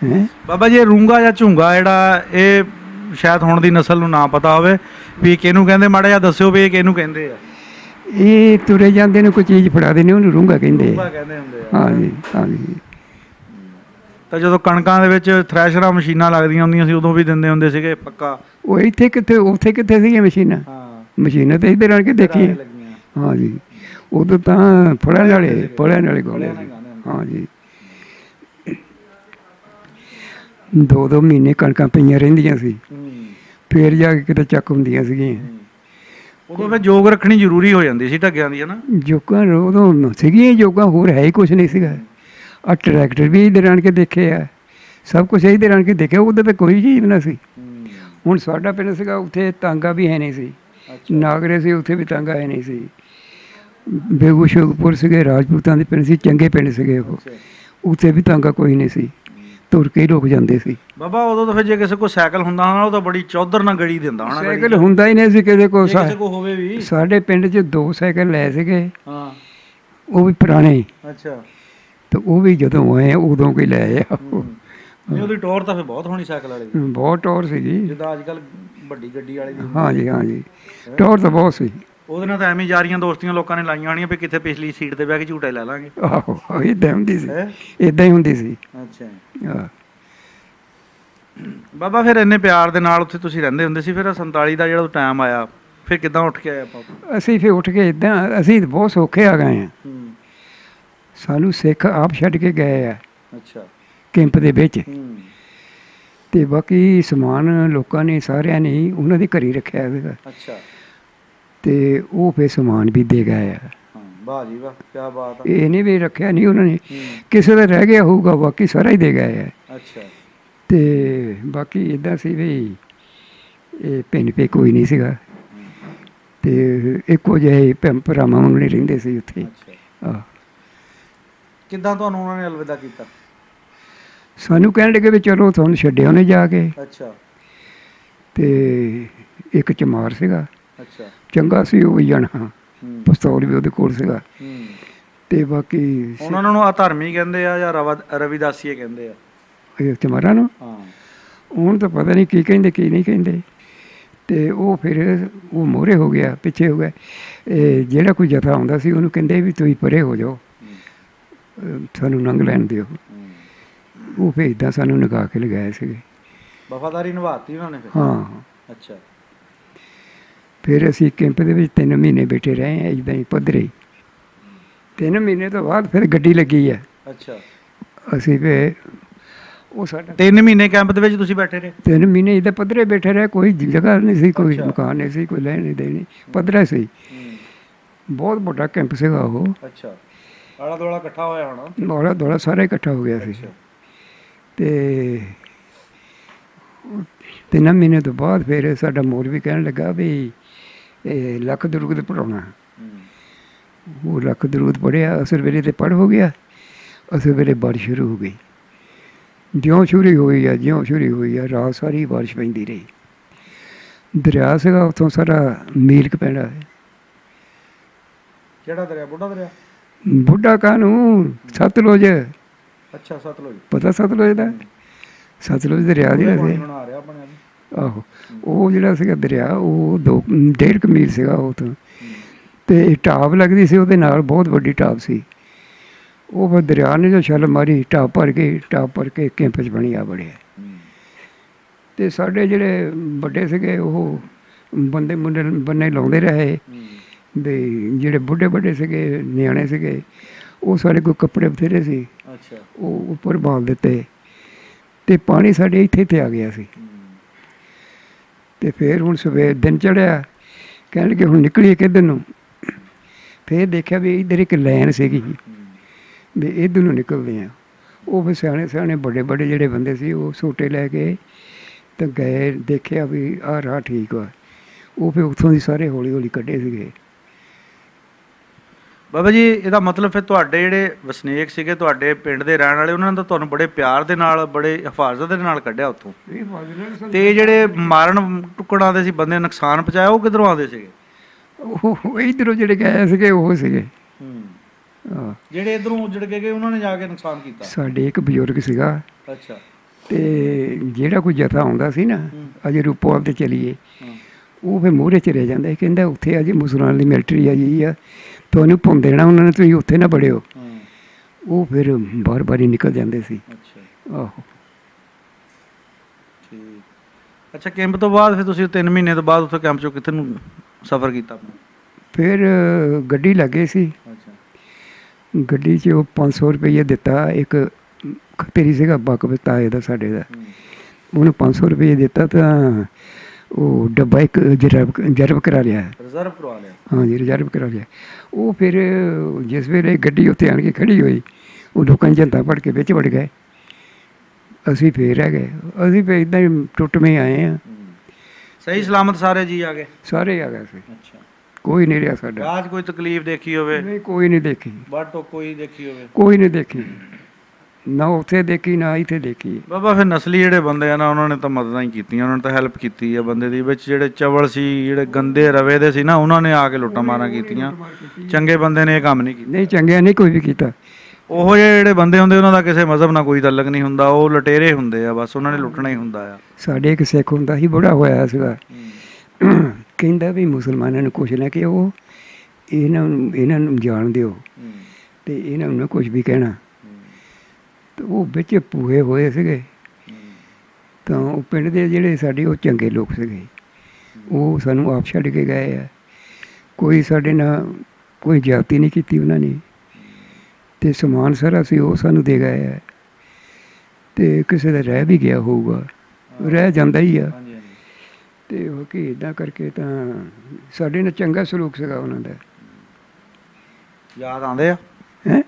ਹੈਂ ਬਾਬਾ ਜੀ, ਰੂੰਗਾ ਜਾਂ ਝੂੰਗਾ ਜਿਹੜਾ, ਇਹ ਸ਼ਾਇਦ ਹੁਣ ਦੀ ਨਸਲ ਨੂੰ ਨਾ ਪਤਾ ਹੋਵੇ ਵੀ ਕਿਹਨੂੰ ਕਹਿੰਦੇ, ਮਾੜਾ ਜਿਹਾ ਦੱਸਿਓ ਵੀ ਇਹ ਕਿਹਨੂੰ ਕਹਿੰਦੇ ਆ। ਇਹ ਤੁਰੇ ਜਾਂਦੇ ਨੂੰ ਕੋਈ ਚੀਜ਼ ਫੜਾ ਦੇਣੀ, ਉਹਨੂੰ ਰੂੰਗਾ ਕਹਿੰਦੇ ਆ। ਕਹਿੰਦੇ ਹੁੰਦੇ ਆ। ਹਾਂਜੀ ਹਾਂਜੀ। ਤਾਂ ਜਦੋਂ ਕਣਕਾਂ ਦੇ ਵਿੱਚ ਥ੍ਰੈਸ਼ਰਾਂ ਮਸ਼ੀਨਾਂ ਲੱਗਦੀਆਂ ਹੁੰਦੀਆਂ ਸੀ, ਉਦੋਂ ਵੀ ਦਿੰਦੇ ਹੁੰਦੇ ਸੀਗੇ ਪੱਕਾ। ਉਹ ਇੱਥੇ ਕਿੱਥੇ, ਉੱਥੇ ਕਿੱਥੇ ਸੀਗੀਆਂ ਮਸ਼ੀਨਾਂ? ਮਸ਼ੀਨਾਂ ਤਾਂ ਇੱਧਰ ਆਣ ਕੇ ਦੇਖੀਆਂ। ਹਾਂਜੀ, ਉਦੋਂ ਤਾਂ ਫੜਿਆ ਨਾਲੇ ਗਾਉਂਦੇ ਸੀ। ਹਾਂਜੀ, 2-2 ਮਹੀਨੇ ਕਣਕਾਂ ਪਈਆਂ ਰਹਿੰਦੀਆਂ ਸੀ, ਫੇਰ ਜਾ ਕੇ ਕਿਤੇ ਚੱਕ ਹੁੰਦੀਆਂ ਸੀਗੀਆਂ। ਉਦੋਂ ਫਿਰ ਜੋਗ ਰੱਖਣੀ ਜ਼ਰੂਰੀ ਹੋ ਜਾਂਦੀ ਸੀ ਢੱਗਿਆਂ ਦੀ, ਹੈ ਨਾ। ਜੋਗਾਂ ਉਦੋਂ ਸੀਗੀਆਂ ਜੋਗਾਂ, ਹੋਰ ਹੈ ਹੀ ਕੁਛ ਨਹੀਂ ਸੀਗਾ। ਆਹ ਟਰੈਕਟਰ ਵੀ ਇੱਧਰ ਆਣ ਕੇ ਦੇਖੇ ਆ, ਸਭ ਕੁਛ ਇੱਧਰ ਆਣ ਕੇ ਦੇਖਿਆ। ਉਦੋਂ ਤਾਂ ਕੋਈ ਚੀਜ਼ ਨਾ ਸੀ। ਹੁਣ ਸਾਡਾ ਪਿੰਡ ਸੀਗਾ, ਉੱਥੇ ਤਾਂਗਾ ਵੀ ਹੈ ਨਹੀਂ ਸੀ। ਨਾਗਰੇ ਸੀ, ਉੱਥੇ ਵੀ ਤਾਂਗਾ ਹੈ ਨਹੀਂ ਸੀ। ਬੇਗੂਸ਼ੋਗਪੁਰ ਸੀਗੇ, ਰਾਜਪੂਤਾਂ ਦੇ ਪਿੰਡ ਸੀ, ਚੰਗੇ ਪਿੰਡ ਸੀਗੇ ਉਹ, ਉੱਥੇ ਵੀ ਤਾਂਗਾ ਕੋਈ ਨਹੀਂ ਸੀ। ਤੁਰ ਕੇ ਹੀ ਰੁਕ ਜਾਂਦੇ ਸੀ। ਬਾਬਾ ਉਦੋਂ ਤਾਂ ਫਿਰ ਜੇ ਕਿਸੇ ਕੋਲ ਸਾਈਕਲ ਹੁੰਦਾ ਹੋਣਾ, ਉਹ ਤਾਂ ਬੜੀ ਚੌਧਰ ਨਾਲ ਗੜੀ ਦਿੰਦਾ ਹੋਣਾ। ਸਾਈਕਲ ਹੁੰਦਾ ਹੀ ਨਹੀਂ ਸੀ ਕਿਸੇ ਕੋਲ। ਹੋਵੇ ਵੀ ਸਾਡੇ ਪਿੰਡ 'ਚ 2 ਸਾਈਕਲ ਲਏ ਸੀਗੇ। ਹਾਂ, ਉਹ ਵੀ ਪੁਰਾਣੇ। ਅੱਛਾ। ਤੇ ਉਹ ਵੀ ਜਦੋਂ ਆਏ ਉਦੋਂ ਕੋਈ ਲੈ ਆ। ਨਹੀਂ, ਉਹਦੀ ਟੌਰ ਤਾਂ ਫਿਰ ਬਹੁਤ ਹੋਣੀ ਸਾਈਕਲ ਵਾਲੀ ਦੀ। ਬਹੁਤ ਟੌਰ ਸੀਗੀ, ਜਿੱਦਾਂ ਅੱਜ ਕੱਲ ਵੱਡੀ ਗੱਡੀ ਵਾਲੀ ਦੀ। ਹਾਂਜੀ ਹਾਂਜੀ, ਟੌਰ ਤਾਂ ਬਹੁਤ ਸੀ। ਉਹਦੇ ਨਾਲ ਤਾਂ ਐਵੇਂ ਯਾਰੀਆਂ ਦੋਸਤੀਆਂ ਲੋਕਾਂ ਨੇ ਲਾਈਆਂ ਹੋਣੀਆਂ ਵੀ ਕਿੱਥੇ ਪਿਛਲੀ ਸੀਟ ਤੇ ਬਹਿ ਕੇ ਝੂਟੇ ਲੈ ਲਾਂਗੇ। ਆਹੋ, ਇੱਦਾਂ ਹੁੰਦੀ ਸੀ, ਇੱਦਾਂ ਹੀ ਹੁੰਦੀ ਸੀ। ਅੱਛਾ ਹਾਂ ਬਾਬਾ, ਫਿਰ ਇੰਨੇ ਪਿਆਰ ਦੇ ਨਾਲ ਉੱਥੇ ਤੁਸੀਂ ਰਹਿੰਦੇ ਹੁੰਦੇ ਸੀ। ਫਿਰ 47 ਦਾ ਜਿਹੜਾ ਟਾਈਮ ਆਇਆ, ਫਿਰ ਕਿੱਦਾਂ ਉੱਠ ਕੇ ਆਏ ਆਪਾਂ? ਅਸੀਂ ਫਿਰ ਉੱਠ ਕੇ ਇੱਦਾਂ, ਅਸੀਂ ਬਹੁਤ ਸੌਖੇ ਆ ਗਏ ਹਾਂ। ਸਾਨੂੰ ਸਿੱਖ ਆਪ ਛੱਡ ਕੇ ਗਏ ਆ। ਅੱਛਾ। ਕੈਂਪ ਦੇ ਵਿੱਚ। ਤੇ ਬਾਕੀ ਸਮਾਨ ਲੋਕਾਂ ਨੇ ਸਾਰਿਆਂ ਨੇ ਉਹਨਾਂ ਦੇ ਘਰੇ ਰੱਖਿਆ ਸੀਗਾ। ਅੱਛਾ। ਤੇ ਉਹ ਫਿਰ ਸਮਾਨ ਵੀ ਦੇ ਗਏ ਆ। ਵਾਹ ਜੀ ਵਾਹ, ਕੀ ਬਾਤ ਆ। ਇਹ ਨਹੀਂ ਵੀ ਰੱਖਿਆ ਨਹੀਂ ਉਹਨਾਂ ਨੇ, ਕਿਸੇ ਦਾ ਰਹਿ ਗਿਆ ਹੋਊਗਾ, ਬਾਕੀ ਸਾਰਾ ਹੀ ਦੇ ਗਏ ਆ। ਅੱਛਾ। ਤੇ ਬਾਕੀ ਇੱਦਾਂ ਸੀ ਵੀ ਇਹ ਪਿੰਡ ਪੇ ਕੋਈ ਨਹੀਂ ਸੀਗਾ। ਤੇ ਇੱਕੋ ਜਿਹੇ ਭਰਾਵਾਂ ਵਾਂਗ ਨਹੀਂ ਰਹਿੰਦੇ ਸੀ ਉੱਥੇ। ਆਹ, ਕਿੱਦਾਂ ਤੁਹਾਨੂੰ ਉਹਨਾਂ ਨੇ ਅਲਵਿਦਾ ਕੀਤਾ? ਸਾਨੂੰ ਕਹਿਣ ਲੱਗੇ ਵੀ ਚਲੋ ਤੁਹਾਨੂੰ ਛੱਡਿਆ ਉਹਨੇ ਜਾ ਕੇ। ਅੱਛਾ। ਤੇ ਇੱਕ ਚਮਾਰ ਸੀਗਾ, ਅੱਛਾ, ਚੰਗਾ ਸੀ ਉਹ ਵੀ ਜਾਣਾ, ਪਿਸਤੌਲ ਵੀ ਉਹਦੇ ਕੋਲ ਸੀਗਾ। ਤੇ ਬਾਕੀ ਉਹਨਾਂ ਨੂੰ ਅਧਰਮੀ ਕਹਿੰਦੇ ਆ ਜਾਂ ਰਵਿਦਾਸੀਏ ਕਹਿੰਦੇ ਆ? ਇਹ ਚਮਾਰਾਂ ਨੂੰ ਹਾਂ, ਹੁਣ ਤਾਂ ਪਤਾ ਨਹੀਂ ਕੀ ਕਹਿੰਦੇ ਕੀ ਨਹੀਂ ਕਹਿੰਦੇ। ਤੇ ਉਹ ਫਿਰ ਉਹ ਮੋਹਰੇ ਹੋ ਗਿਆ, ਪਿੱਛੇ ਹੋ ਗਿਆ। ਜਿਹੜਾ ਕੋਈ ਜਥਾ ਆਉਂਦਾ ਸੀ ਉਹਨੂੰ ਕਹਿੰਦੇ ਵੀ ਤੁਸੀਂ ਪਰੇ ਹੋ ਜਾਓ, ਸਾਨੂੰ ਲੰਘ ਲੈਣ ਦਿਓ। ਉਹ ਫਿਰ ਇੱਦਾਂ ਸਾਨੂੰ ਨਗਾ ਕੇ ਲਗਾਏ ਸੀਗੇ। ਵਫਾਦਾਰੀ ਨਿਭਾਤੀ ਉਹਨਾਂ ਨੇ ਫਿਰ? ਹਾਂ। ਅੱਛਾ। ਫਿਰ ਅਸੀਂ ਕੈਂਪ ਦੇ ਵਿੱਚ 3 ਮਹੀਨੇ ਬੈਠੇ ਰਹੇ ਹਾਂ ਇੱਦਾਂ ਹੀ ਪੱਧਰੇ ਹੀ। 3 ਮਹੀਨੇ ਤੋਂ ਬਾਅਦ ਫਿਰ ਗੱਡੀ ਲੱਗੀ ਹੈ। ਅੱਛਾ। ਅਸੀਂ ਫਿਰ ਉਹ ਸਾਡਾ 3 ਮਹੀਨੇ ਕੈਂਪ ਦੇ ਵਿੱਚ ਤੁਸੀਂ ਬੈਠੇ ਰਹੇ? 3 ਮਹੀਨੇ ਇੱਦਾਂ ਪੱਧਰੇ ਬੈਠੇ ਰਹੇ। ਕੋਈ ਜਗ੍ਹਾ ਨਹੀਂ ਸੀ, ਕੋਈ ਮਕਾਨ ਨਹੀਂ ਸੀ, ਕੋਈ ਲੈਣੀ ਦੇਣੀ, ਪੱਧਰਾ ਸੀ। ਬਹੁਤ ਵੱਡਾ ਕੈਂਪ ਸੀਗਾ ਉਹ। ਅੱਛਾ। ਆਲਾ ਦੁਆਲਾ ਇਕੱਠਾ ਹੋਇਆ ਹੋਣਾ? ਆਲਾ ਦੁਆਲਾ ਸਾਰਾ ਇਕੱਠਾ ਹੋ ਗਿਆ ਸੀ। ਤੇ 3 ਮਹੀਨੇ ਤੋਂ ਬਾਅਦ ਫਿਰ ਸਾਡਾ ਮੌਲਵੀ ਕਹਿਣ ਲੱਗਾ ਵੀ ਇਹ ਲੱਖ ਦਰੂਦ ਪੜ੍ਹਾਉਣਾ। ਉਹ ਲੱਖ ਦਰੂਦ ਪੜ੍ਹਿਆ। ਅਸਰ ਵੇਲੇ ਤੇ ਪੜ੍ਹ ਹੋ ਗਿਆ, ਅਸਰ ਵੇਲੇ ਬਾਰਿਸ਼ ਸ਼ੁਰੂ ਹੋ ਗਈ। ਜਿਉਂ ਸ਼ੁਰੂ ਹੋਈ ਆ, ਜਿਉਂ ਸ਼ੁਰੂ ਹੋਈ ਆ, ਰਾਤ ਸਾਰੀ ਬਾਰਿਸ਼ ਪੈਂਦੀ ਰਹੀ। ਦਰਿਆ ਸੀਗਾ ਉੱਥੋਂ ਸਾਰਾ ਮੀਲ ਕੁ ਪੈਂਦਾ ਹੈ। ਕਿਹੜਾ ਦਰਿਆ? ਬੁੱਢਾ ਦਰਿਆ? ਬੁੱਢਾ ਕਾਹਨੂੰ, ਸਤਲੁਜ। ਅੱਛਾ, ਸਤਲੁਜ। ਪਤਾ ਸਤਲੁਜ ਦਾ? ਸਤਲੁਜ ਦਰਿਆ ਜਿਹੜਾ ਸੀ, ਹੁਣ ਆ ਰਿਹਾ ਬਣਿਆ ਜੀ। ਆਹੋ, ਉਹ ਜਿਹੜਾ ਸੀਗਾ ਦਰਿਆ, ਉਹ 1.5 ਕੁ ਮੀਲ ਸੀਗਾ ਉਹ ਤੋਂ। ਅਤੇ ਢਾਬ ਲੱਗਦੀ ਸੀ ਉਹਦੇ ਨਾਲ, ਬਹੁਤ ਵੱਡੀ ਢਾਬ ਸੀ। ਉਹ ਫਿਰ ਦਰਿਆ ਨੇ ਜੋ ਛੱਲ ਮਾਰੀ, ਢਾਬ ਭਰ ਗਈ, ਢਾਬ ਭਰ ਕੇ ਕੈਂਪ 'ਚ ਪਾਣੀ ਆ ਵੜਿਆ। ਅਤੇ ਸਾਡੇ ਜਿਹੜੇ ਵੱਡੇ ਸੀਗੇ ਉਹ ਬੰਦੇ ਬੰਨੇ ਲਾਉਂਦੇ ਰਹੇ ਵੀ ਜਿਹੜੇ ਬੁੱਢੇ ਸੀਗੇ, ਨਿਆਣੇ ਸੀਗੇ, ਉਹ ਸਾਡੇ ਕੋਲ ਕੱਪੜੇ ਬਥੇਰੇ ਸੀ, ਅੱਛਾ, ਉਹ ਉੱਪਰ ਬਾਲ ਦਿੱਤੇ ਅਤੇ ਪਾਣੀ ਸਾਡੇ ਇੱਥੇ ਆ ਗਿਆ ਸੀ। ਅਤੇ ਫਿਰ ਹੁਣ ਸਵੇਰ ਦਿਨ ਚੜ੍ਹਿਆ, ਕਹਿਣ ਲੱਗੇ ਹੁਣ ਨਿਕਲੀਏ ਕਿੱਧਰ ਨੂੰ। ਫਿਰ ਦੇਖਿਆ ਵੀ ਇੱਧਰ ਇੱਕ ਲਾਈਨ ਸੀਗੀ ਵੀ ਇੱਧਰ ਨੂੰ ਨਿਕਲਦੇ ਹਾਂ। ਉਹ ਫਿਰ ਸਿਆਣੇ ਵੱਡੇ ਜਿਹੜੇ ਬੰਦੇ ਸੀ, ਉਹ ਸੋਟੇ ਲੈ ਕੇ ਤਾਂ ਗਏ, ਦੇਖਿਆ ਵੀ ਆਹ ਰਾਹ ਠੀਕ ਵਾ। ਉਹ ਫਿਰ ਉੱਥੋਂ ਦੀ ਸਾਰੇ ਹੌਲੀ ਕੱਢੇ ਸੀਗੇ। ਬਾਬਾ ਜੀ, ਇਹਦਾ ਮਤਲਬ ਫਿਰ ਤੁਹਾਡੇ ਜਿਹੜੇ ਵਸਨੀਕ ਸੀਗੇ, ਤੁਹਾਡੇ ਪਿੰਡ ਦੇ ਰਹਿਣ ਵਾਲੇ, ਉਹਨਾਂ ਨੇ ਤਾਂ ਤੁਹਾਨੂੰ ਬੜੇ ਪਿਆਰ ਦੇ ਨਾਲ, ਬੜੇ ਹਿਫਾਜ਼ਤ ਦੇ ਨਾਲ ਕੱਢਿਆ ਉੱਥੋਂ। ਤੇ ਜਿਹੜੇ ਮਾਰਨ ਟੁੱਕਣ ਆਉਂਦੇ ਸੀ ਬੰਦੇ, ਨੁਕਸਾਨ ਪਹੁੰਚਾਇਆ, ਉਹ ਕਿੱਧਰੋਂ ਆਉਂਦੇ ਸੀਗੇ? ਉਹ ਇੱਧਰੋਂ ਜਿਹੜੇ ਗਏ ਸੀਗੇ ਉਹ ਸੀਗੇ। ਹਾਂ, ਜਿਹੜੇ ਇੱਧਰੋਂ ਉੱਜੜ ਕੇ ਗਏ ਉਹਨਾਂ ਨੇ ਜਾ ਕੇ ਨੁਕਸਾਨ ਕੀਤਾ? ਸਾਡੇ ਇੱਕ ਬਜ਼ੁਰਗ ਸੀਗਾ, ਅੱਛਾ, ਅਤੇ ਜਿਹੜਾ ਕੋਈ ਜਥਾ ਆਉਂਦਾ ਸੀ ਨਾ, ਅਜੇ ਰੂਪੋਵਾਲ 'ਤੇ ਚਲੀਏ, ਉਹ ਫਿਰ ਮੂਹਰੇ 'ਚ ਰਹਿ ਜਾਂਦਾ, ਕਹਿੰਦਾ ਉੱਥੇ ਅਜੇ ਮੁਸਲਮਾਨ ਦੀ ਮਿਲਟਰੀ ਆਈ ਆ, ਤੁਹਾਨੂੰ ਭੁੰਨ ਦੇਣਾ ਉਹਨਾਂ ਨੇ, ਤੁਸੀਂ ਉੱਥੇ ਨਾ ਵੜਿਓ। ਉਹ ਫਿਰ ਬਾਰ ਹੀ ਨਿਕਲ ਜਾਂਦੇ ਸੀ। ਆਹੋ, ਠੀਕ। ਅੱਛਾ, ਕੈਂਪ ਤੋਂ ਬਾਅਦ ਫਿਰ ਤੁਸੀਂ 3 ਮਹੀਨੇ ਤੋਂ ਬਾਅਦ ਉੱਥੇ ਕੈਂਪ 'ਚੋਂ ਕਿੱਥੇ ਨੂੰ ਸਫ਼ਰ ਕੀਤਾ ਆਪਣਾ? ਫਿਰ ਗੱਡੀ ਲੱਗੇ ਸੀ। ਅੱਛਾ, ਗੱਡੀ 'ਚ ਉਹ 500 ਰੁਪਈਆ ਦਿੱਤਾ, ਇੱਕ ਖੱਤਰੀ ਸੀਗਾ ਬੱਕ ਤਾਏ ਦਾ ਸਾਡੇ ਦਾ, ਉਹਨੂੰ 500 ਰੁਪਈਆ ਦਿੱਤਾ ਤਾਂ ਉਹ ਡੱਬਾ ਇੱਕ ਰਿਜ਼ਰਵ ਕਰਾ ਲਿਆ। ਰਿਜ਼ਰਵ ਕਰਵਾ ਲਿਆ? ਹਾਂਜੀ, ਰਿਜ਼ਰਵ ਕਰਾ ਲਿਆ। ਉਹ ਫਿਰ ਜਿਸ ਵੇਲੇ ਗੱਡੀ ਉੱਥੇ ਆਣ ਕੇ ਖੜੀ ਹੋਈ, ਉਹ ਲੋਕਾਂ ਦੀ ਜਨਤਾ ਭੜ ਕੇ ਵਿੱਚ ਵੜ ਗਏ। ਅਸੀਂ ਫੇਰ ਰਹਿ ਗਏ। ਅਸੀਂ ਫਿਰ ਇੱਦਾਂ ਹੀ ਟੁੱਟਵੇਂ ਆਏ ਹਾਂ। ਸਹੀ ਸਲਾਮਤ ਸਾਰੇ ਜੀ ਆ ਗਏ? ਸਾਰੇ ਆ ਗਏ ਸੀ। ਅੱਛਾ, ਕੋਈ ਨਹੀਂ ਰਿਹਾ ਸਾਡਾ। ਰਾਜ ਕੋਈ ਤਕਲੀਫ ਦੇਖੀ ਹੋਵੇ? ਨਹੀਂ, ਕੋਈ ਨਹੀਂ ਦੇਖੀ। ਬਾਟੋ ਕੋਈ ਦੇਖੀ ਹੋਵੇ? ਕੋਈ ਨਹੀਂ ਦੇਖੀ, ਨਾ ਉੱਥੇ ਦੇਖੀ ਨਾ ਇੱਥੇ ਦੇਖੀ। ਬਾਬਾ ਫਿਰ ਨਸਲੀ ਜਿਹੜੇ ਬੰਦੇ ਆ ਨਾ, ਉਹਨਾਂ ਨੇ ਤਾਂ ਮਦਦਾਂ ਹੀ ਕੀਤੀਆਂ, ਉਹਨਾਂ ਨੇ ਤਾਂ ਹੈਲਪ ਕੀਤੀ ਆ ਬੰਦੇ ਦੀ। ਵਿੱਚ ਜਿਹੜੇ ਚਵਲ ਸੀ, ਜਿਹੜੇ ਗੰਦੇ ਰਵੇ ਦੇ ਸੀ ਨਾ, ਉਹਨਾਂ ਨੇ ਆ ਕੇ ਲੁੱਟਾਂ ਮਾਰਾਂ ਕੀਤੀਆਂ। ਚੰਗੇ ਬੰਦੇ ਨੇ ਇਹ ਕੰਮ ਨਹੀਂ ਕੀਤਾ। ਨਹੀਂ, ਚੰਗਿਆ ਨਹੀਂ ਕੋਈ ਵੀ ਕੀਤਾ। ਉਹੋ ਜਿਹੇ ਜਿਹੜੇ ਬੰਦੇ ਹੁੰਦੇ, ਉਹਨਾਂ ਦਾ ਕਿਸੇ ਮਜ਼ਹਬ ਨਾਲ ਕੋਈ ਤਾਲੁਕ ਨਹੀਂ ਹੁੰਦਾ, ਉਹ ਲਟੇਰੇ ਹੁੰਦੇ ਆ, ਬਸ ਉਹਨਾਂ ਨੇ ਲੁੱਟਣਾ ਹੀ ਹੁੰਦਾ ਆ। ਸਾਡੇ ਇੱਕ ਸਿੱਖ ਹੁੰਦਾ ਸੀ, ਬੁੜਾ ਹੋਇਆ ਸੀਗਾ, ਕਹਿੰਦਾ ਵੀ ਮੁਸਲਮਾਨਾਂ ਨੂੰ ਕੁਛ ਨਾ ਕਿ ਉਹ ਇਹਨਾਂ ਨੂੰ ਜਾਣ ਦਿਓ ਅਤੇ ਇਹਨਾਂ ਨੂੰ ਨਾ ਕੁਛ ਵੀ ਕਹਿਣਾ। ਅਤੇ ਉਹ ਵਿੱਚ ਪੂਏ ਹੋਏ ਸੀਗੇ, ਤਾਂ ਉਹ ਪਿੰਡ ਦੇ ਜਿਹੜੇ ਸਾਡੇ ਉਹ ਚੰਗੇ ਲੋਕ ਸੀਗੇ, ਉਹ ਸਾਨੂੰ ਆਪ ਛੱਡ ਕੇ ਗਏ ਆ। ਕੋਈ ਸਾਡੇ ਨਾਲ ਕੋਈ ਜ਼ਿਆਦਤੀ ਨਹੀਂ ਕੀਤੀ ਉਹਨਾਂ ਨੇ, ਅਤੇ ਸਮਾਨ ਸਾਰਾ ਸੀ ਉਹ ਸਾਨੂੰ ਦੇ ਗਏ ਆ। ਅਤੇ ਕਿਸੇ ਦਾ ਰਹਿ ਵੀ ਗਿਆ ਹੋਊਗਾ, ਰਹਿ ਜਾਂਦਾ ਹੀ ਆ। ਅਤੇ ਉਹ ਕੀ ਇੱਦਾਂ ਕਰਕੇ ਤਾਂ ਸਾਡੇ ਨਾਲ ਚੰਗਾ ਸਲੂਕ ਸੀਗਾ ਉਹਨਾਂ ਦਾ। ਯਾਦ ਆਉਂਦੇ ਆ? ਹੈਂ?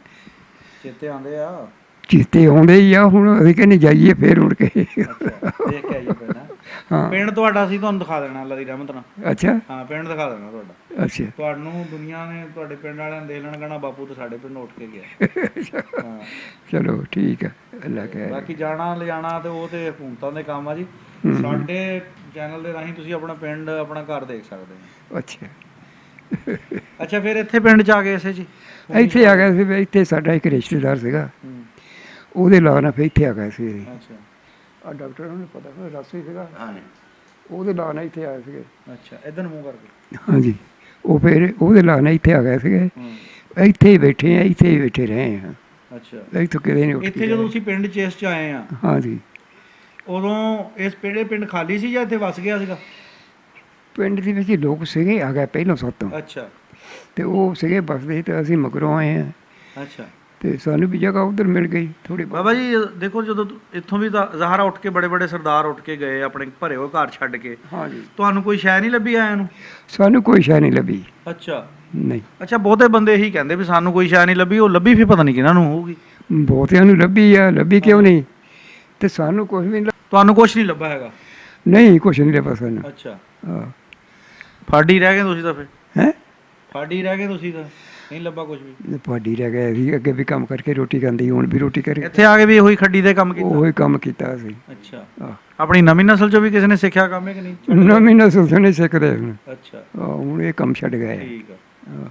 ਚੇਤੇ ਆਉਂਦੇ ਆ? ਚੇਤੇ ਆਉਂਦੇ ਹੀ ਆ। ਹੁਣ ਅਸੀਂ ਕਹਿੰਦੇ ਜਾਈਏ ਫੇਰ ਉੜ ਕੇ। ਦੇਖ ਕੇ ਆਈਏ ਪਿੰਡ। ਹਾਂ, ਪਿੰਡ ਤੁਹਾਡਾ ਅਸੀਂ ਤੁਹਾਨੂੰ ਦਿਖਾ ਦੇਣਾ ਅੱਲਾ ਦੀ ਰਹਿਮਤ ਨਾਲ। ਅੱਛਾ, ਹਾਂ, ਪਿੰਡ ਦਿਖਾ ਦੇਣਾ ਤੁਹਾਡਾ। ਅੱਛਾ, ਤੁਹਾਨੂੰ ਦੁਨੀਆ ਨੇ, ਤੁਹਾਡੇ ਪਿੰਡ ਵਾਲਿਆਂ ਨੇ ਦੇਖ ਲੈਣਾ, ਕਹਿਣਾ ਬਾਪੂ ਤਾਂ ਸਾਡੇ ਪਿੰਡ ਉੱਠ ਕੇ ਗਿਆ। ਹਾਂ, ਚਲੋ ਠੀਕ ਆ, ਅੱਲਾ ਕਹਿ। ਬਾਕੀ ਜਾਣਾ ਲਿਜਾਣਾ ਤੇ ਉਹ ਤੇ ਹਕੂਮਤਾਂ ਦੇ ਕੰਮ ਆ ਜੀ। ਸਾਡੇ ਚੈਨਲ ਦੇ ਰਾਹੀਂ ਤੁਸੀਂ ਆਪਣਾ ਪਿੰਡ, ਆਪਣਾ ਘਰ ਦੇਖ ਸਕਦੇ ਹੋ। ਅੱਛਾ, ਅੱਛਾ, ਫਿਰ ਇੱਥੇ ਪਿੰਡ 'ਚ ਆ ਗਏ ਇਸੇ ਜੀ? ਇੱਥੇ ਆ ਗਿਆ ਸੀ ਵੀ। ਇੱਥੇ ਸਾਡਾ ਇੱਕ ਰਿਸ਼ਤੇਦਾਰ ਸੀਗਾ, ਉਹਦੇ ਲਾ ਨਾਲ ਫਿਰ ਇੱਥੇ ਆ ਗਏ ਸੀ। ਅੱਛਾ, ਆ ਡਾਕਟਰ ਨੂੰ ਪਤਾ ਫਿਰ ਰਾਸੀ ਸੀਗਾ, ਉਹਦੇ ਲਾ ਨਾਲ ਇੱਥੇ ਆਏ ਸੀਗੇ। ਅੱਛਾ, ਇੱਧਰ ਨੂੰ ਮੂੰਹ ਕਰਕੇ। ਹਾਂਜੀ, ਉਹ ਫਿਰ ਉਹਦੇ ਲਾ ਨਾਲ ਇੱਥੇ ਆ ਗਏ ਸੀਗੇ। ਇੱਥੇ ਹੀ ਬੈਠੇ ਆ, ਇੱਥੇ ਹੀ ਬੈਠੇ ਰਹੇ ਹਾਂ। ਅੱਛਾ, ਇੱਥੋਂ ਕਿਤੇ ਨਹੀਂ ਉੱਠ ਕੇ ਇੱਥੇ ਜਦੋਂ ਤੁਸੀਂ ਪਿੰਡ 'ਚ ਇਸ 'ਚ ਆਏ ਆ, ਹਾਂਜੀ, ਉਦੋਂ ਇਸ ਪਿੰਡ ਖਾਲੀ ਸੀ ਜਾਂ ਇੱਥੇ ਵਸ ਗਿਆ ਸੀਗਾ? ਪਿੰਡ ਦੇ ਵਿੱਚ ਲੋਕ ਸੀਗੇ ਆ ਗਏ ਪਹਿਲਾਂ ਸਾਤੋਂ, ਅੱਛਾ, ਅਤੇ ਉਹ ਸੀਗੇ ਬਸਦੇ, ਅਤੇ ਅਸੀਂ ਮਗਰੋਂ ਆਏ ਹਾਂ। ਅੱਛਾ, ਅਤੇ ਸਾਨੂੰ ਵੀ ਜਗ੍ਹਾ ਉੱਧਰ ਮਿਲ ਗਈ ਥੋੜ੍ਹੀ। ਬਾਬਾ ਜੀ ਦੇਖੋ, ਜਦੋਂ ਇੱਥੋਂ ਵੀ ਤਾਂ ਜ਼ਾਹਰਾ ਉੱਠ ਕੇ ਬੜੇ ਸਰਦਾਰ ਉੱਠ ਕੇ ਗਏ ਆਪਣੇ ਭਰੇ ਹੋਏ ਘਰ ਛੱਡ ਕੇ, ਹਾਂਜੀ, ਤੁਹਾਨੂੰ ਕੋਈ ਸ਼ੈ ਨਹੀਂ ਲੱਭੀ ਆਇਆਂ ਨੂੰ? ਸਾਨੂੰ ਕੋਈ ਸ਼ੈ ਨਹੀਂ ਲੱਭੀ। ਅੱਛਾ, ਨਹੀਂ। ਅੱਛਾ, ਬਹੁਤੇ ਬੰਦੇ ਇਹੀ ਕਹਿੰਦੇ ਵੀ ਸਾਨੂੰ ਕੋਈ ਸ਼ੈ ਨਹੀਂ ਲੱਭੀ। ਉਹ ਲੱਭੀ ਫਿਰ ਪਤਾ ਨਹੀਂ ਕਿਹਨਾਂ ਨੂੰ ਹੋਊਗੀ। ਬਹੁਤਿਆਂ ਨੂੰ ਲੱਭੀ ਆ, ਲੱਭੀ ਕਿਉਂ ਨਹੀਂ, ਅਤੇ ਸਾਨੂੰ ਕੁਛ ਵੀ ਨਹੀਂ। ਤੁਹਾਨੂੰ ਕੁਛ ਨਹੀਂ ਲੱਭਾ ਹੈਗਾ? ਨਹੀਂ, ਕੁਛ ਨਹੀਂ ਲੱਭਾ ਸਾਨੂੰ। ਅੱਛਾ, ਹਾਂ, ਫਾਡੀ ਰਹਿ ਗਏ ਤੁਸੀਂ ਤਾਂ ਫਿਰ? ਹੈਂ? ਫਾਡੀ ਰਹਿ ਗਏ ਤੁਸੀਂ ਤਾਂ? ਨਹੀਂ ਲੱਭਾ ਕੁਝ ਵੀ। ਪਹਾੜੀ ਰਹਿ ਗਿਆ ਸੀ, ਅੱਗੇ ਵੀ ਕੰਮ ਕਰਕੇ ਰੋਟੀ ਖਾਂਦੀ, ਹੁਣ ਵੀ ਰੋਟੀ ਕਰੇ। ਇੱਥੇ ਆ ਕੇ ਵੀ ਉਹੀ ਖੱਡੀ ਦੇ ਕੰਮ ਕੀਤਾ? ਉਹੀ ਕੰਮ ਕੀਤਾ ਸੀ। ਅੱਛਾ। ਆਹ, ਆਪਣੀ ਨਵੀਂ ਨਸਲ ਚੋਂ ਵੀ ਕਿਸੇ ਨੇ ਸਿੱਖਿਆ ਕੰਮ ਹੈ ਕਿ ਨਹੀਂ? ਨਵੀਂ ਨਸਲ ਤੋਂ ਨਹੀਂ ਸਿੱਖਦੇ ਹੁਣ। ਅੱਛਾ, ਹੁਣ ਇਹ ਕੰਮ ਛੱਡ ਗਏ। ਠੀਕ ਆ।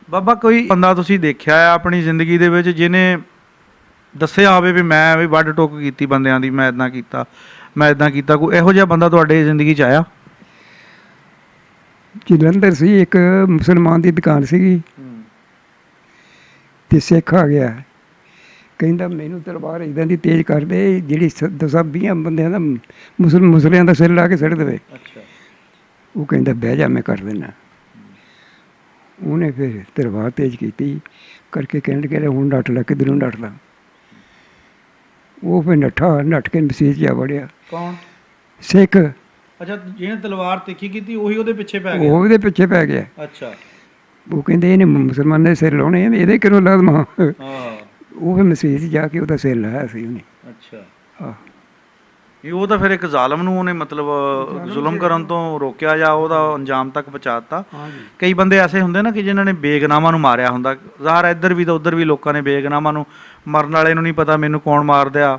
ਬਾਬਾ ਕੋਈ ਬੰਦਾ ਤੁਸੀਂ ਦੇਖਿਆ ਆ ਆਪਣੀ ਜ਼ਿੰਦਗੀ ਦੇ ਵਿੱਚ ਜਿਹਨੇ ਦੱਸਿਆ ਹੋਵੇ ਵੀ ਮੈਂ ਵੀ ਵੱਢ ਟੁੱਕ ਕੀਤੀ ਬੰਦਿਆਂ ਦੀ, ਮੈਂ ਇਦਾਂ ਕੀਤਾ, ਮੈਂ ਇਦਾਂ ਕੀਤਾ, ਕੋਈ ਇਹੋ ਜਿਹਾ ਬੰਦਾ ਤੁਹਾਡੇ ਜ਼ਿੰਦਗੀ 'ਚ ਆਇਆ? ਜਲੰਧਰ ਸੀ, ਇੱਕ ਮੁਸਲਮਾਨ ਦੀ ਦੁਕਾਨ ਸੀਗੀ, ਤੇ ਸਿੱਖ ਆ ਗਿਆ, ਕਹਿੰਦਾ ਮੈਨੂੰ ਤਲਵਾਰ ਇਦਾਂ ਦੀ ਤੇਜ਼ ਕਰ ਦੇ ਜਿਹੜੀ 10-20 ਬੰਦਿਆਂ ਦਾ ਮੁਸਲਿਆਂ ਦਾ ਸਿਰ ਲਾ ਕੇ ਸੁੱਟ ਦੇਵੇ। ਅੱਛਾ। ਉਹ ਕਹਿੰਦਾ ਬਹਿ ਜਾ, ਮੈਂ ਕਰ ਦਿੰਦਾ। ਉਹਨੇ ਫਿਰ ਤਲਵਾਰ ਤੇਜ਼ ਕੀਤੀ ਕਰਕੇ, ਕਹਿਣ ਕਿ ਹੁਣ ਡੱਟ ਲਾ, ਕਿੱਧਰੋਂ ਡੱਟ ਲਾ। ਉਹ ਫਿਰ ਨੱਠ ਕੇ ਮਸੀਤ 'ਚ ਆ ਵੜਿਆ। ਕੌਣ? ਸਿੱਖ। ਅੱਛਾ, ਜਿਹਨੇ ਤਲਵਾਰ ਤਿੱਖੀ ਕੀਤੀ ਉਹੀ ਉਹਦੇ ਪਿੱਛੇ ਪੈ ਗਿਆ? ਉਹਦੇ ਪਿੱਛੇ ਪੈ ਗਿਆ। ਅੱਛਾ। ਉਹ ਕਹਿੰਦੇ ਇਹਨੇ ਮੁਸਲਮਾਨ ਦੇ ਸਿਰ ਲਾਉਣੇ, ਇਹਦੇ ਕਿਉਂ ਲਾਜ਼ਮਾ। ਹਾਂ। ਉਹ ਫਿਰ ਮਸੀਤ 'ਚ ਜਾ ਕੇ ਉਹਦਾ ਸਿਰ ਲਾਇਆ ਸੀ ਉਹਨੇ। ਅੱਛਾ। ਆਹ, ਇਹ ਉਹ ਤਾਂ ਫਿਰ ਇੱਕ ਜ਼ਾਲਮ ਨੂੰ ਉਹਨੇ ਮਤਲਬ ਜ਼ੁਲਮ ਕਰਨ ਤੋਂ ਰੋਕਿਆ ਜਾਂ ਉਹਦਾ ਅੰਜਾਮ ਤੱਕ ਪਹੁੰਚਾਤਾ। ਕਈ ਬੰਦੇ ਐਸੇ ਹੁੰਦੇ ਨਾ ਕਿ ਜਿਨ੍ਹਾਂ ਨੇ ਬੇਗਨਾਮਾਂ ਨੂੰ ਮਾਰਿਆ ਹੁੰਦਾ। ਜ਼ਾਹਰ ਇੱਧਰ ਵੀ ਤਾਂ ਉੱਧਰ ਵੀ ਲੋਕਾਂ ਨੇ ਬੇਗਨਾਮਾਂ ਨੂੰ, ਮਰਨ ਵਾਲੇ ਨੂੰ ਨਹੀਂ ਪਤਾ ਮੈਨੂੰ ਕੌਣ ਮਾਰਦਿਆ,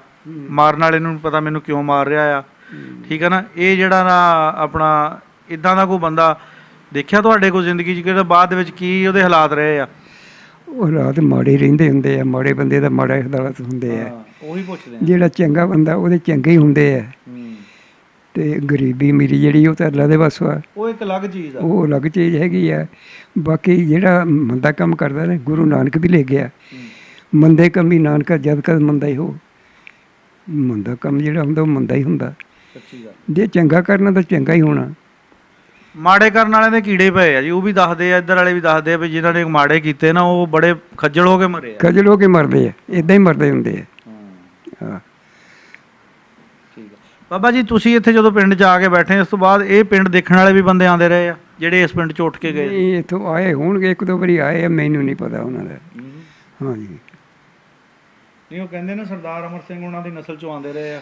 ਮਾਰਨ ਵਾਲੇ ਨੂੰ ਪਤਾ ਮੈਨੂੰ ਕਿਉਂ ਮਾਰ ਰਿਹਾ ਆ। ਠੀਕ ਹੈ ਨਾ। ਇਹ ਜਿਹੜਾ ਨਾ ਆਪਣਾ ਇੱਦਾਂ ਦਾ ਕੋਈ ਬੰਦਾ ਦੇਖਿਆ ਤੁਹਾਡੇ ਕੋਲ ਜ਼ਿੰਦਗੀ 'ਚ, ਕਿਹੜਾ ਬਾਅਦ ਦੇ ਵਿੱਚ ਕੀ ਉਹਦੇ ਹਾਲਾਤ ਰਹੇ ਆ? ਉਹ ਰਾਤ ਮਾੜੇ ਰਹਿੰਦੇ ਹੁੰਦੇ ਆ, ਮਾੜੇ ਬੰਦੇ ਦਾ ਮਾੜਾ ਹਾਲਾਤ ਹੁੰਦੇ ਆ। ਉਹੀ ਪੁੱਛਦੇ ਆ। ਜਿਹੜਾ ਚੰਗਾ ਬੰਦਾ ਉਹਦੇ ਚੰਗੇ ਹੀ ਹੁੰਦੇ ਆ। ਤੇ ਗਰੀਬੀ ਮੇਰੀ ਜਿਹੜੀ ਉਹ ਤਾਂ ਅੱਲਾ ਦੇ ਵੱਸ ਆ, ਉਹ ਇੱਕ ਅਲੱਗ ਚੀਜ਼ ਆ। ਉਹ ਅਲੱਗ ਚੀਜ਼ ਹੈਗੀ ਆ। ਬਾਕੀ ਜਿਹੜਾ ਮੰਦਾ ਕੰਮ ਕਰਦਾ ਨਾ, ਗੁਰੂ ਨਾਨਕ ਵੀ ਲੈ ਗਿਆ, ਮੰਦੇ ਕੰਮ ਵੀ ਨਾਨਕਾ ਜਦ ਕਦ ਮੰਦਾ ਹੀ ਹੋ। ਮੰਦਾ ਕੰਮ ਜਿਹੜਾ ਹੁੰਦਾ ਉਹ ਮੰਦਾ ਹੀ ਹੁੰਦਾ। ਸੱਚੀ ਗੱਲ। ਜੇ ਚੰਗਾ ਕਰਨਾ ਤਾਂ ਚੰਗਾ ਹੀ ਹੋਣਾ। ਮਾੜੇ ਕਰਨ ਵਾਲਿਆਂ ਦੇ ਕੀੜੇ ਪਏ ਆ ਜੀ, ਉਹ ਵੀ ਦੱਸਦੇ ਆ, ਇੱਧਰ ਵਾਲੇ ਵੀ ਦੱਸਦੇ ਆ ਵੀ ਜਿਨ੍ਹਾਂ ਨੇ ਮਾੜੇ ਕੀਤੇ ਨਾ ਉਹ ਬੜੇ ਖੱਜਲ ਹੋ ਕੇ ਮਰੇ ਆ। ਖਜਲ ਹੋ ਕੇ ਮਰਦੇ ਆ, ਇਦਾਂ ਹੀ ਮਰਦੇ ਹੁੰਦੇ ਆ। ਹਾਂ। ਠੀਕ ਆ ਬਾਬਾ ਜੀ, ਤੁਸੀਂ ਇੱਥੇ ਜਦੋਂ ਪਿੰਡ 'ਚ ਆ ਕੇ ਬੈਠੇ, ਇਸ ਤੋਂ ਬਾਅਦ ਇਹ ਪਿੰਡ ਦੇਖਣ ਵਾਲੇ ਵੀ ਬੰਦੇ ਆਉਂਦੇ ਰਹੇ ਆ ਜਿਹੜੇ ਇਸ ਪਿੰਡ 'ਚ ਉੱਠ ਕੇ ਗਏ? ਨਹੀਂ, ਇੱਥੋਂ ਆਏ ਹੋਣਗੇ, ਇੱਕ ਦੋ ਵਾਰੀ ਆਏ ਆ, ਮੈਨੂੰ ਨਹੀਂ ਪਤਾ ਉਹਨਾਂ ਦਾ। ਹਾਂਜੀ। ਨਹੀਂ, ਉਹ ਕਹਿੰਦੇ ਨਾ ਸਰਦਾਰ ਅਮਰ ਸਿੰਘ ਉਹਨਾਂ ਦੀ ਨਸਲ 'ਚੋਂ ਆਉਂਦੇ ਰਹੇ ਆ।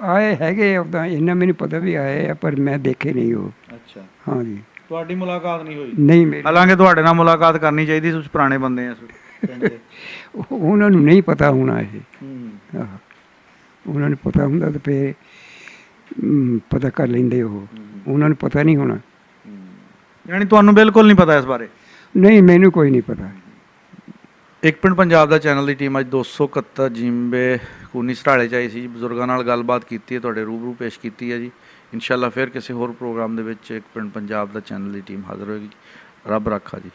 ਆਏ ਹੈਗੇ ਉੱਦਾਂ, ਇੰਨਾ ਮੈਨੂੰ ਪਤਾ ਵੀ ਆਏ ਆ, ਪਰ ਮੈਂ ਦੇਖੇ ਨਹੀਂ ਉਹ। ਅੱਛਾ। ਹਾਂਜੀ। ਤੁਹਾਡੀ ਮੁਲਾਕਾਤ ਨਹੀਂ ਹੋਈ? ਨਹੀਂ ਮੇਰੀ। ਹਾਲਾਂਕਿ ਤੁਹਾਡੇ ਨਾਲ ਮੁਲਾਕਾਤ ਕਰਨੀ ਚਾਹੀਦੀ, ਤੁਸੀਂ ਪੁਰਾਣੇ ਬੰਦੇ ਆ ਪਿੰਡ ਦੇ। ਉਹਨਾਂ ਨੂੰ ਨਹੀਂ ਪਤਾ ਹੋਣਾ ਇਹ। ਹੂੰ। ਆਹ, ਉਹਨਾਂ ਨੂੰ ਪਤਾ ਹੁੰਦਾ ਤਾਂ ਫਿਰ ਪਤਾ ਕਰ ਲੈਂਦੇ ਉਹ। ਉਹਨਾਂ ਨੂੰ ਪਤਾ ਨਹੀਂ ਹੋਣਾ। ਯਾਨੀ ਤੁਹਾਨੂੰ ਬਿਲਕੁਲ ਨਹੀਂ ਪਤਾ ਇਸ ਬਾਰੇ? ਨਹੀਂ, ਮੈਨੂੰ ਕੋਈ ਨਹੀਂ ਪਤਾ। ਇੱਕ ਪਿੰਡ ਪੰਜਾਬ ਦਾ ਚੈਨਲ ਦੀ ਟੀਮ ਅੱਜ 271 ਜਿੰਬੇ ਕੂਨੀ ਸਰਾਲੇ 'ਚ ਆਈ ਸੀ। ਬਜ਼ੁਰਗਾਂ ਨਾਲ ਗੱਲਬਾਤ ਕੀਤੀ ਹੈ, ਤੁਹਾਡੇ ਰੂਬਰੂ ਪੇਸ਼ ਕੀਤੀ ਹੈ ਜੀ। ਇਨਸ਼ਾਅੱਲਾ ਫਿਰ ਕਿਸੇ ਹੋਰ ਪ੍ਰੋਗਰਾਮ ਦੇ ਵਿੱਚ ਇੱਕ ਪਿੰਡ ਪੰਜਾਬ ਦਾ ਚੈਨਲ ਦੀ ਟੀਮ ਹਾਜ਼ਰ ਹੋਏਗੀ। ਰੱਬ ਰਾਖਾ ਜੀ।